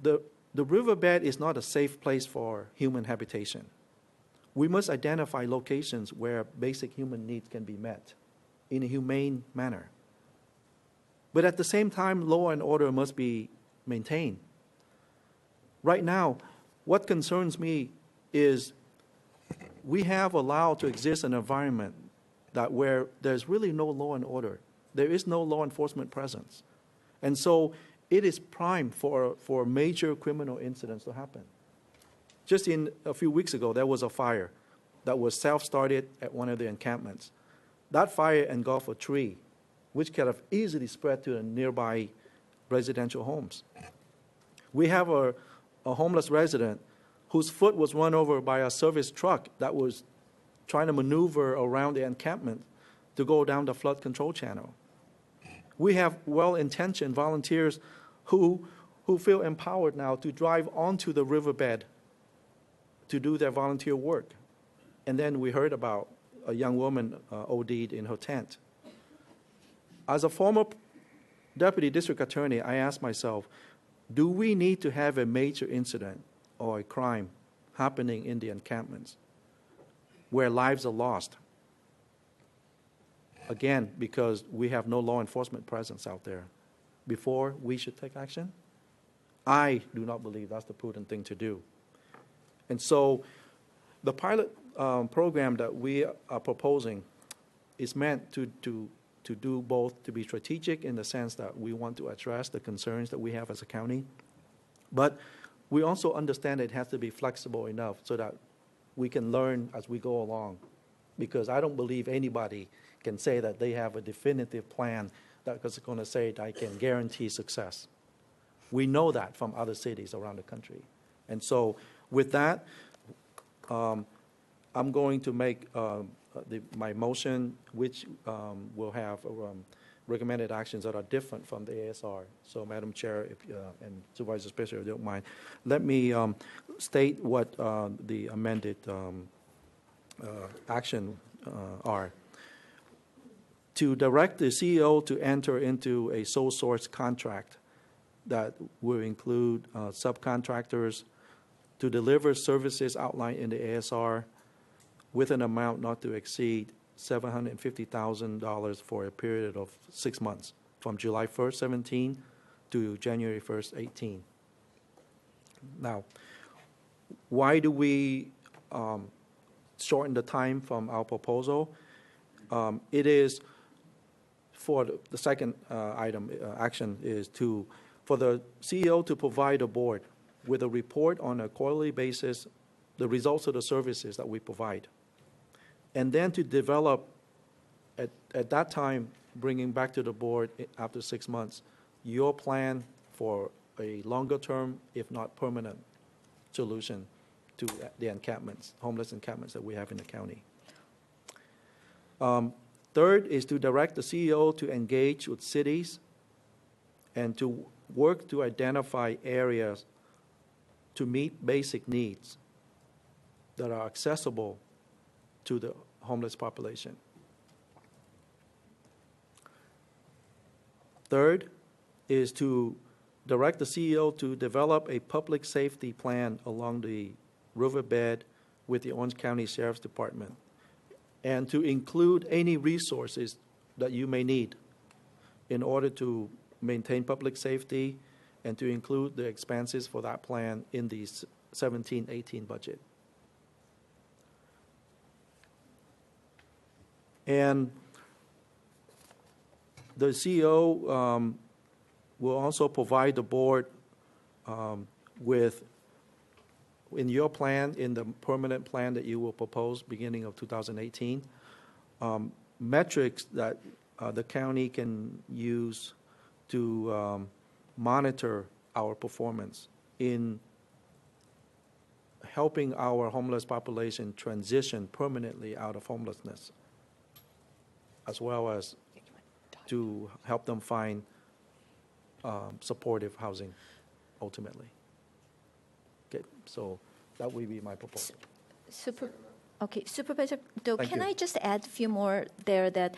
The riverbed is not a safe place for human habitation. We must identify locations where basic human needs can be met in a humane manner. But at the same time, law and order must be maintained. Right now, what concerns me is we have allowed to exist an environment that where there's really no law and order. There is no law enforcement presence. And so it is prime for major criminal incidents to happen. Just a few weeks ago, there was a fire that was self-started at one of the encampments. That fire engulfed a tree, which could have easily spread to the nearby residential homes. We have a homeless resident whose foot was run over by a service truck that was trying to maneuver around the encampment to go down the flood control channel. We have well-intentioned volunteers who feel empowered now to drive onto the riverbed to do their volunteer work. And then we heard about a young woman OD'd in her tent. As a former deputy district attorney, I asked myself, do we need to have a major incident or a crime happening in the encampments where lives are lost? Again, because we have no law enforcement presence out there, before we should take action? I do not believe that's the prudent thing to do. And so the pilot program that we are proposing is meant to do both, to be strategic in the sense that we want to address the concerns that we have as a county, but we also understand it has to be flexible enough so that we can learn as we go along, because I don't believe anybody can say that they have a definitive plan that's going to say that I can guarantee success. We know that from other cities around the country. And so with that, I'm going to make my motion, which will have recommended actions that are different from the ASR. So, Madam Chair, and Supervisor Spitzer, if you don't mind, let me state what the amended action are. To direct the CEO to enter into a sole source contract that will include subcontractors to deliver services outlined in the ASR with an amount not to exceed $750,000 for a period of 6 months, from July 1st, 17 to January 1st, 18. Now, why do we shorten the time from our proposal? It is for the second item, action is for the CEO to provide the board with a report on a quarterly basis, the results of the services that we provide. And then to develop, at that time, bringing back to the board after 6 months, your plan for a longer term, if not permanent, solution to the encampments, homeless encampments that we have in the county. Third is to direct the CEO to engage with cities and to work to identify areas to meet basic needs that are accessible to the homeless population. Third is to direct the CEO to develop a public safety plan along the riverbed with the Orange County Sheriff's Department, and to include any resources that you may need in order to maintain public safety, and to include the expenses for that plan in the 17-18 budget. And the CEO will also provide the board with, in your plan, in the permanent plan that you will propose beginning of 2018, metrics that the county can use to monitor our performance in helping our homeless population transition permanently out of homelessness, as well as to help them find supportive housing ultimately. Okay, so that would be my proposal. Okay, Supervisor Doe, Thank can you. I just add a few more there that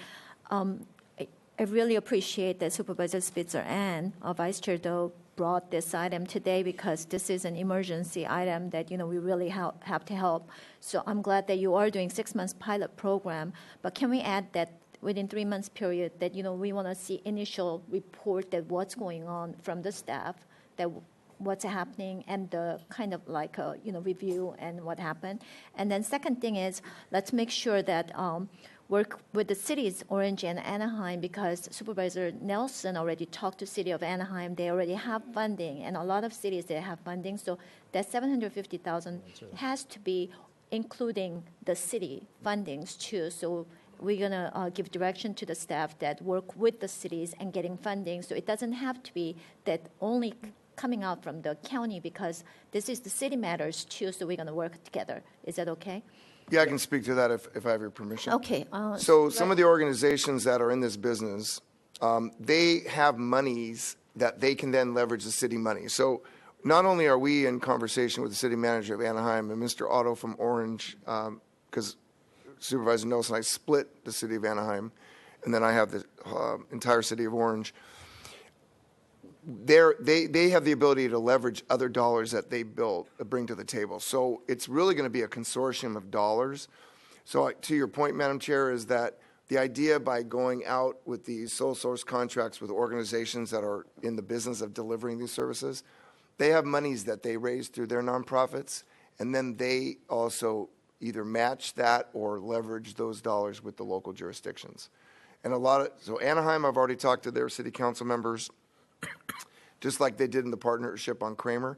I really appreciate that Supervisor Spitzer and Vice Chair Doe brought this item today, because this is an emergency item that, we really have to help. So I'm glad that you are doing 6 months pilot program, but can we add that within 3 months period that, we want to see initial report that what's going on from the staff, that what's happening, and the kind of like a, review and what happened. And then second thing is, let's make sure that work with the cities, Orange and Anaheim, because Supervisor Nelson already talked to City of Anaheim. They already have funding, and a lot of cities, they have funding. So that $750,000 has to be including the city fundings too. So we're going to give direction to the staff that work with the cities and getting funding. So it doesn't have to be that only coming out from the county, because this is the city matters too, so we're going to work together. Is that okay? Yeah, I can speak to that if I have your permission. Okay. So some of the organizations that are in this business, they have monies that they can then leverage the city money. So not only are we in conversation with the city manager of Anaheim and Mr. Otto from Orange, because Supervisor Nelson and I split the city of Anaheim, and then I have the entire city of Orange. They have the ability to leverage other dollars that they bring to the table. So it's really going to be a consortium of dollars. So to your point, Madam Chair, is that the idea by going out with these sole source contracts with organizations that are in the business of delivering these services, they have monies that they raise through their nonprofits, and then they also either match that or leverage those dollars with the local jurisdictions. And so Anaheim, I've already talked to their city council members, just like they did in the partnership on Kramer.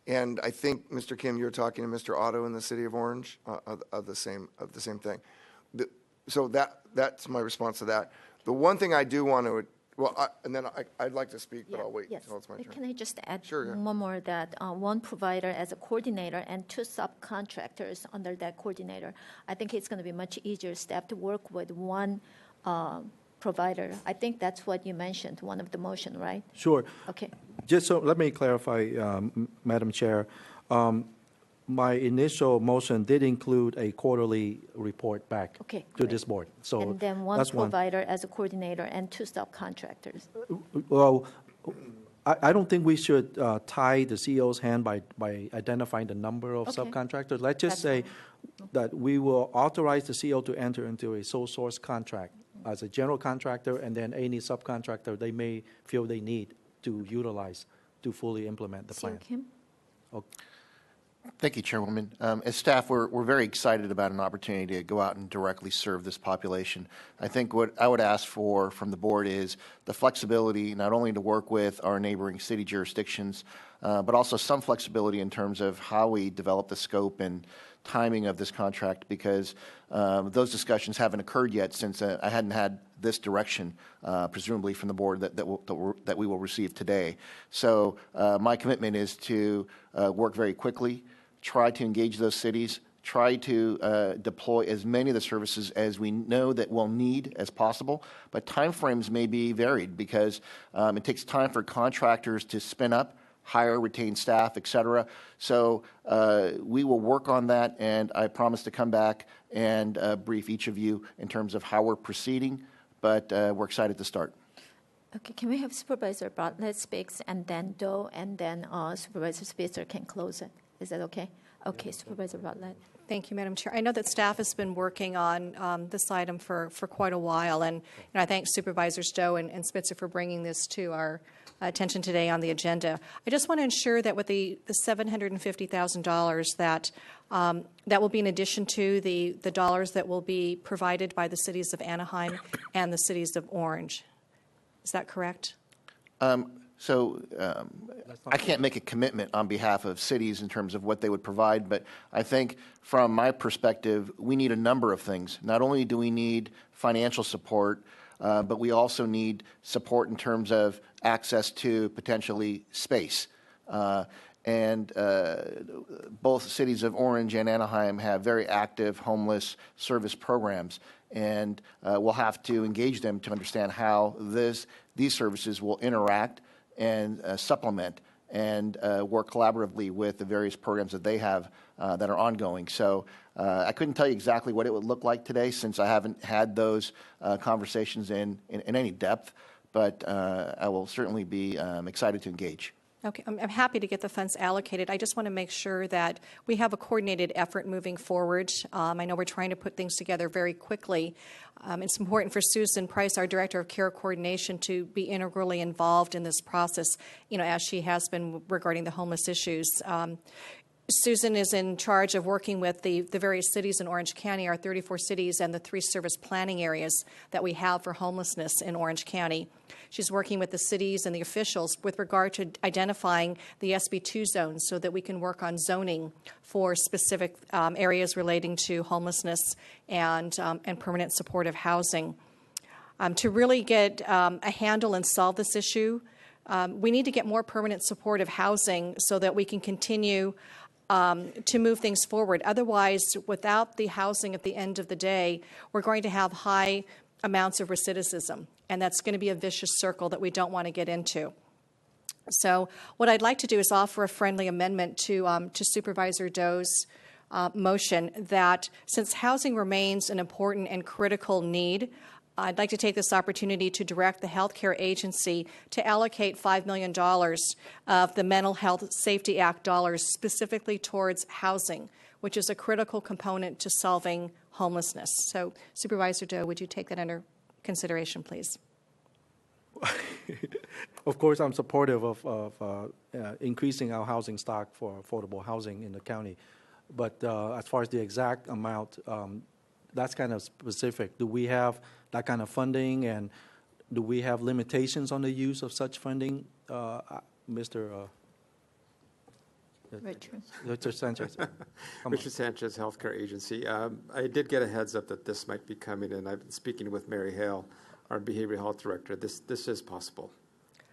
And I think, Mr. Kim, you're talking to Mr. Otto in the city of Orange of the same thing. So that's my response to that. The one thing I do want to, and then I'd like to speak, but I'll wait until it's my turn. Can I just add Sure, one more, that one provider as a coordinator and 2 subcontractors under that coordinator? I think it's going to be much easier step to work with one provider. I think that's what you mentioned, one of the motion, right? Sure. Okay. Just so let me clarify, Madam Chair. My initial motion did include a quarterly report back to this board. So and then one that's provider as a coordinator and 2 subcontractors. Well, I don't think we should tie the CEO's hand by identifying the number of subcontractors. Let's just say that we will authorize the CEO to enter into a sole source contract as a general contractor, and then any subcontractor they may feel they need to utilize to fully implement the plan. Kim? Okay. Thank you, Chairwoman. As staff, we're very excited about an opportunity to go out and directly serve this population. I think what I would ask for from the board is the flexibility not only to work with our neighboring city jurisdictions, but also some flexibility in terms of how we develop the scope and timing of this contract, because those discussions haven't occurred yet since I hadn't had this direction, presumably from the board that we will receive today. So my commitment is to work very quickly, try to engage those cities, try to deploy as many of the services as we know that we'll need as possible. But timeframes may be varied, because it takes time for contractors to spin up, hire, retain staff, et cetera. So we will work on that, and I promise to come back and brief each of you in terms of how we're proceeding, but we're excited to start. Okay, can we have Supervisor Bartlett speaks, and then Doe, and then Supervisor Spitzer can close it? Is that okay? Okay, Supervisor Bartlett. Thank you, Madam Chair. I know that staff has been working on this item for quite a while, and I thank Supervisors Doe and Spitzer for bringing this to our attention today on the agenda. I just want to ensure that with the $750,000 that will be in addition to the dollars that will be provided by the cities of Anaheim and the cities of Orange. Is that correct? I can't make a commitment on behalf of cities in terms of what they would provide, but I think from my perspective, we need a number of things. Not only do we need financial support, but we also need support in terms of access to potentially space. And both cities of Orange and Anaheim have very active homeless service programs, and we'll have to engage them to understand how these services will interact and supplement and work collaboratively with the various programs that they have that are ongoing. So I couldn't tell you exactly what it would look like today, since I haven't had those conversations in any depth, but I will certainly be excited to engage. Okay, I'm happy to get the funds allocated. I just want to make sure that we have a coordinated effort moving forward. I know we're trying to put things together very quickly. It's important for Susan Price, our Director of Care Coordination, to be integrally involved in this process, as she has been regarding the homeless issues. Susan is in charge of working with the various cities in Orange County, our 34 cities, and the 3 service planning areas that we have for homelessness in Orange County. She's working with the cities and the officials with regard to identifying the SB2 zones so that we can work on zoning for specific areas relating to homelessness and permanent supportive housing. To really get a handle and solve this issue, we need to get more permanent supportive housing so that we can continue to move things forward. Otherwise, without the housing at the end of the day, we're going to have high amounts of recidivism, and that's going to be a vicious circle that we don't want to get into. So what I'd like to do is offer a friendly amendment to Supervisor Doe's motion that since housing remains an important and critical need, I'd like to take this opportunity to direct the Healthcare Agency to allocate $5 million of the Mental Health Safety Act dollars specifically towards housing, which is a critical component to solving homelessness. So, Supervisor Doe, would you take that under consideration, please? Of course, I'm supportive of increasing our housing stock for affordable housing in the county. But as far as the exact amount, that's kind of specific. Do we have that kind of funding, and do we have limitations on the use of such funding, Mr. Richard Sanchez? Richard Sanchez, Healthcare Agency. I did get a heads up that this might be coming, and I've been speaking with Mary Hale, our Behavioral Health Director. This is possible.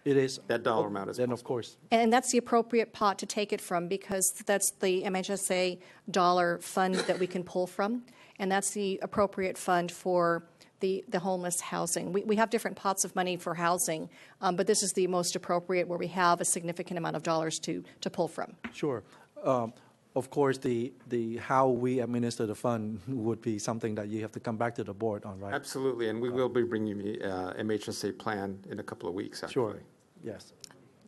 It is. That dollar amount is then possible. Of course. And that's the appropriate pot to take it from, because that's the MHSA dollar fund that we can pull from, and that's the appropriate fund for the homeless housing. We have different pots of money for housing, but this is the most appropriate where we have a significant amount of dollars to pull from. Sure. Of course, the how we administer the fund would be something that you have to come back to the board on, right? Absolutely, and we will be bringing the MHSA plan in a couple of weeks, actually. Sure, yes.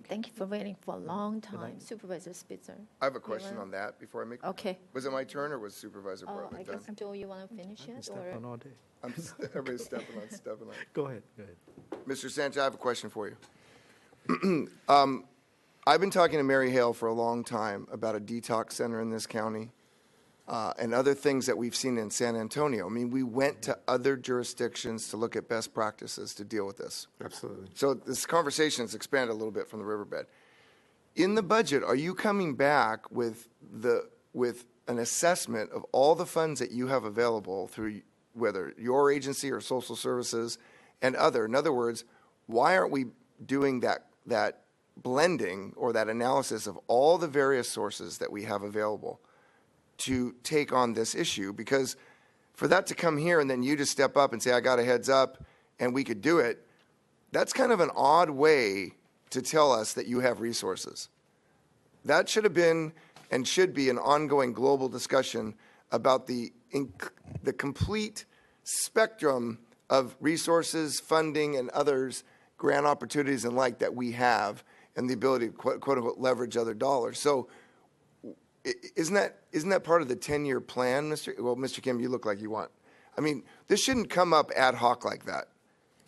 Thank you for waiting for a long time. Supervisor Spitzer. I have a question on that before I make. Okay. Was it my turn, or was Supervisor Bartlett I guess, done? do you want to finish it? Step on all day. Everybody's stepping on. Go ahead. Mr. Sanchez, I have a question for you. I've been talking to Mary Hale for a long time about a detox center in this county and other things that we've seen in San Antonio. I mean, we went to other jurisdictions to look at best practices to deal with this. Absolutely. So this conversation has expanded a little bit from the riverbed. In the budget, are you coming back with an assessment of all the funds that you have available through whether your agency or social services and other? In other words, why aren't we doing that blending or that analysis of all the various sources that we have available to take on this issue? Because for that to come here and then you just step up and say, I got a heads up and we could do it, that's kind of an odd way to tell us that you have resources. That should have been and should be an ongoing global discussion about the complete spectrum of resources, funding, and others, grant opportunities and like that we have, and the ability to quote unquote leverage other dollars. So isn't that part of the 10-year plan, Mr. Kim, you look like you want. I mean, this shouldn't come up ad hoc like that.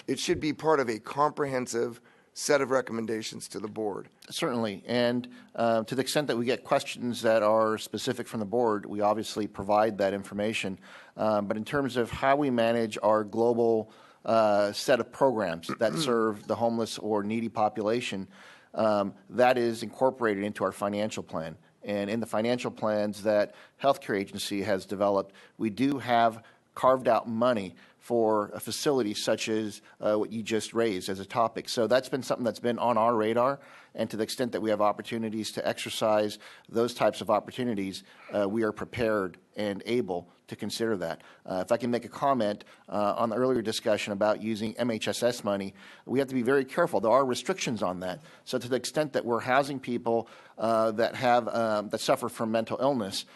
It should be part of a comprehensive set of recommendations to the board. Certainly, and to the extent that we get questions that are specific from the board, we obviously provide that information. But in terms of how we manage our global set of programs that serve the homeless or needy population, that is incorporated into our financial plan. And in the financial plans that healthcare agency has developed, we do have carved out money for a facility such as what you just raised as a topic. So that's been something that's been on our radar, and to the extent that we have opportunities to exercise those types of opportunities, we are prepared and able to consider that. If I can make a comment on the earlier discussion about using MHSS money, we have to be very careful. There are restrictions on that. So to the extent that we're housing people that suffer from mental illness,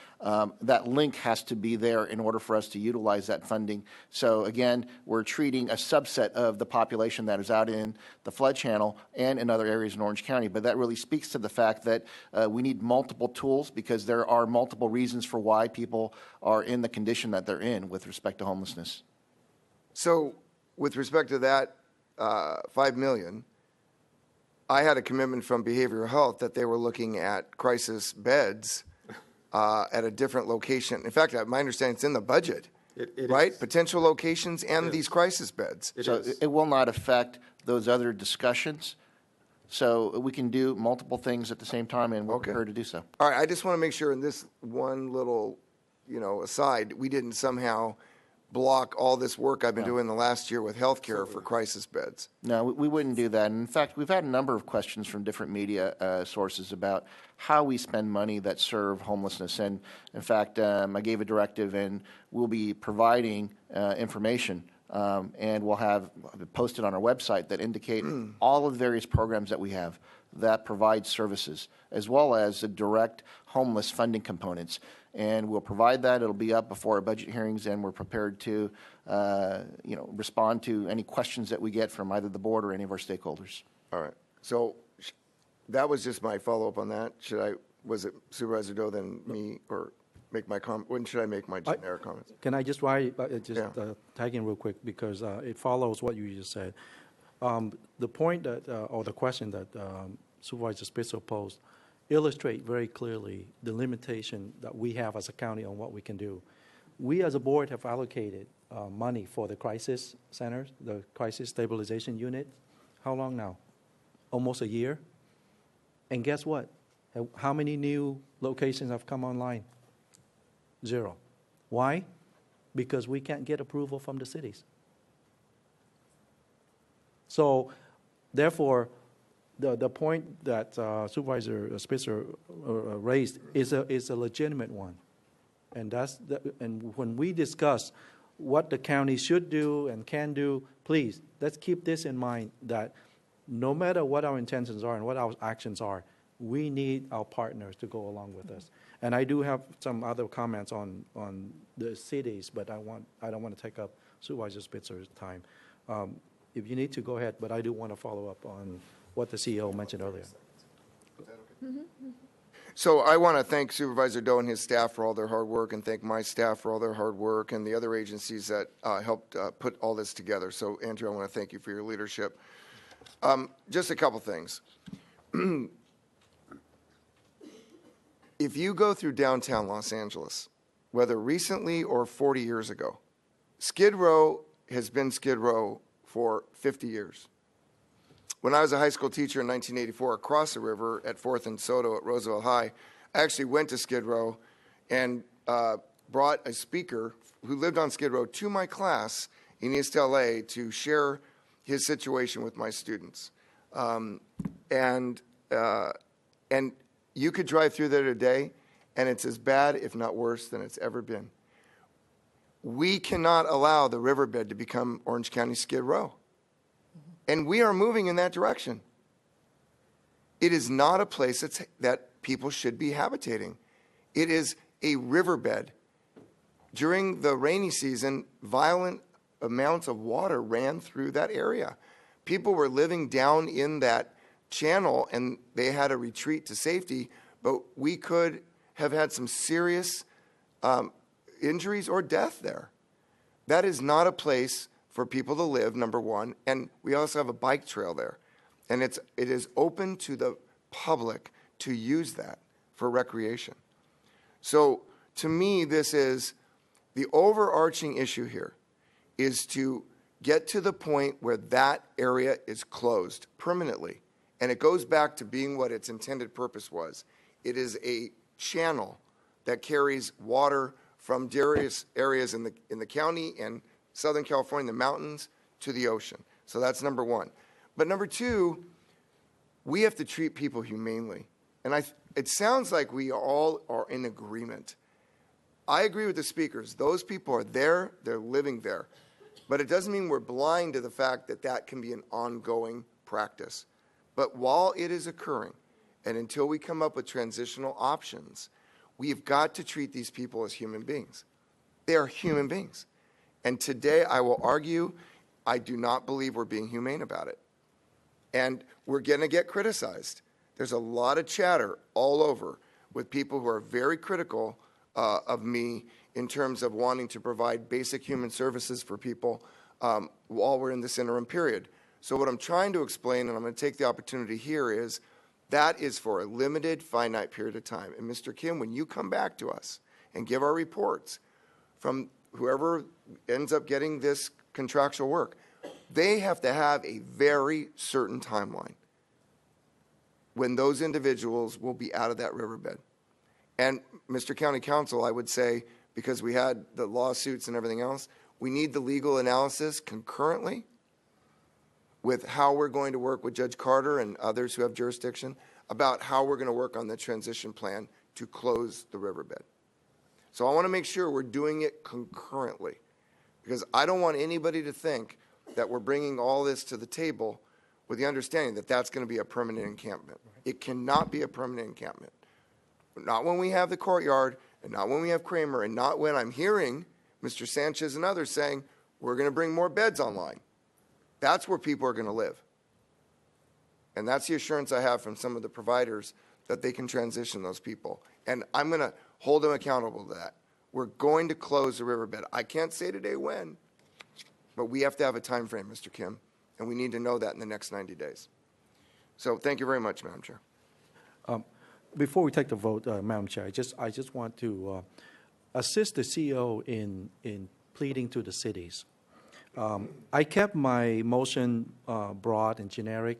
that link has to be there in order for us to utilize that funding. So again, we're treating a subset of the population that is out in the flood channel and in other areas in Orange County. But that really speaks to the fact that we need multiple tools because there are multiple reasons for why people are in the condition that they're in with respect to homelessness. So with respect to that $5 million, I had a commitment from behavioral health that they were looking at crisis beds at a different location. In fact, my understanding it's in the budget, right? Is. Potential locations and these crisis beds. It will not affect those other discussions. So we can do multiple things at the same time, and we're prepared to do so. All right, I just want to make sure in this one little, aside, we didn't somehow block all this work I've been doing the last year with healthcare for crisis beds. No, we wouldn't do that. And in fact, we've had a number of questions from different media sources about how we spend money that serve homelessness. And in fact, I gave a directive, and we'll be providing information, and we'll have it posted on our website that indicate all of the various programs that we have that provide services, as well as the direct homeless funding components. And we'll provide that. It'll be up before our budget hearings, and we're prepared to, respond to any questions that we get from either the board or any of our stakeholders. All right. So that was just my follow-up on that. Was it Supervisor Doe, then me, or make my comment? When should I make my generic comments? Can I just tag in real quick because it follows what you just said. The point that, or the question that Supervisor Spitzer posed illustrate very clearly the limitation that we have as a county on what we can do. We as a board have allocated money for the crisis centers, the crisis stabilization unit. How long now? Almost a year. And guess what? How many new locations have come online? 0. Why? Because we can't get approval from the cities. So, therefore, the point that Supervisor Spitzer raised is a legitimate one, and and when we discuss what the county should do and can do, please let's keep this in mind that no matter what our intentions are and what our actions are, we need our partners to go along with us. And I do have some other comments on the cities, but I don't want to take up Supervisor Spitzer's time. If you need to, go ahead, but I do want to follow up on what the CEO mentioned earlier. So I want to thank Supervisor Doe and his staff for all their hard work, and thank my staff for all their hard work, and the other agencies that helped put all this together. So, Andrew, I want to thank you for your leadership. Just a couple things. If you go through downtown Los Angeles, whether recently or 40 years ago, Skid Row has been Skid Row for 50 years. When I was a high school teacher in 1984 across the river at 4th and Soto at Roosevelt High, I actually went to Skid Row and brought a speaker who lived on Skid Row to my class in East LA to share his situation with my students. And you could drive through there today, and it's as bad, if not worse, than it's ever been. We cannot allow the riverbed to become Orange County Skid Row. And we are moving in that direction. It is not a place that people should be habitating. It is a riverbed. During the rainy season, violent amounts of water ran through that area. People were living down in that channel, and they had a retreat to safety, but we could have had some serious injuries or death there. That is not a place for people to live, number one, and we also have a bike trail there. And it is open to the public to use that for recreation. So to me, this is the overarching issue here is to get to the point where that area is closed permanently. And it goes back to being what its intended purpose was. It is a channel that carries water from various areas in the county and Southern California, the mountains, to the ocean. So that's number one. But number two, we have to treat people humanely. And it sounds like we all are in agreement. I agree with the speakers. Those people are there, they're living there. But it doesn't mean we're blind to the fact that that can be an ongoing practice. But while it is occurring, and until we come up with transitional options, we've got to treat these people as human beings. They are human beings. And today I will argue, I do not believe we're being humane about it. And we're going to get criticized. There's a lot of chatter all over with people who are very critical of me in terms of wanting to provide basic human services for people while we're in this interim period. So what I'm trying to explain, and I'm going to take the opportunity here, is that is for a limited, finite period of time. And Mr. Kim, when you come back to us and give our reports from whoever ends up getting this contractual work, they have to have a very certain timeline when those individuals will be out of that riverbed. And Mr. County Counsel, I would say, because we had the lawsuits and everything else, we need the legal analysis concurrently with how we're going to work with Judge Carter and others who have jurisdiction about how we're going to work on the transition plan to close the riverbed. So I want to make sure we're doing it concurrently, because I don't want anybody to think that we're bringing all this to the table with the understanding that that's going to be a permanent encampment. It cannot be a permanent encampment. Not when we have the courtyard, and not when we have Kramer, and not when I'm hearing Mr. Sanchez and others saying we're going to bring more beds online. That's where people are going to live. And that's the assurance I have from some of the providers that they can transition those people. And I'm going to hold them accountable to that. We're going to close the riverbed. I can't say today when, but we have to have a time frame, Mr. Kim, and we need to know that in the next 90 days. So thank you very much, Madam Chair. Before we take the vote, Madam Chair, I just want to assist the CEO in pleading to the cities. I kept my motion broad and generic,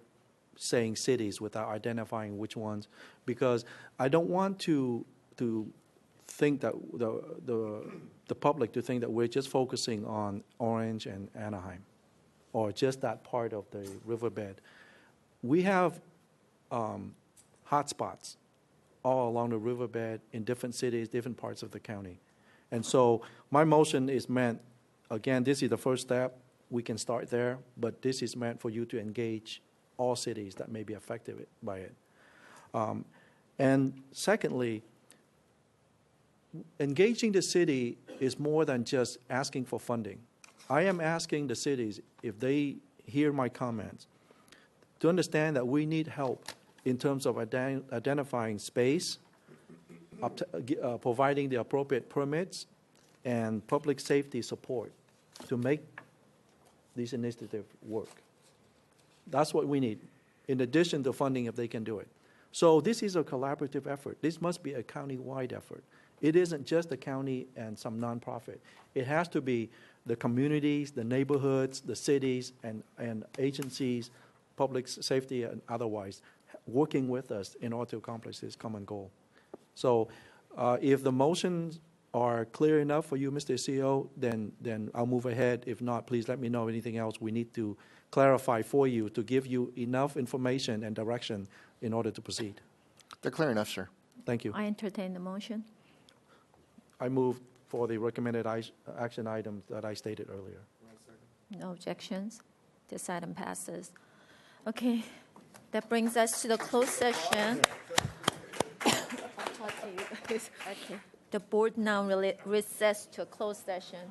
saying cities without identifying which ones, because I don't want to think that the public to think that we're just focusing on Orange and Anaheim, or just that part of the riverbed. We have hot spots all along the riverbed in different cities, different parts of the county. And so my motion is meant, again, this is the first step. We can start there, but this is meant for you to engage all cities that may be affected by it. And secondly, engaging the city is more than just asking for funding. I am asking the cities, if they hear my comments, to understand that we need help in terms of identifying space, providing the appropriate permits, and public safety support to make these initiatives work. That's what we need, in addition to funding if they can do it. So this is a collaborative effort. This must be a county-wide effort. It isn't just the county and some nonprofit. It has to be the communities, the neighborhoods, the cities, and agencies, public safety and otherwise, working with us in order to accomplish this common goal. So if the motions are clear enough for you, Mr. CEO, then I'll move ahead. If not, please let me know anything else we need to clarify for you to give you enough information and direction in order to proceed. They're clear enough, sir. Thank you. I entertain the motion. I move for the recommended action items that I stated earlier. No objections. This item passes. Okay, that brings us to the closed session. I'll talk to you guys. Okay. The board now recessed to a closed session.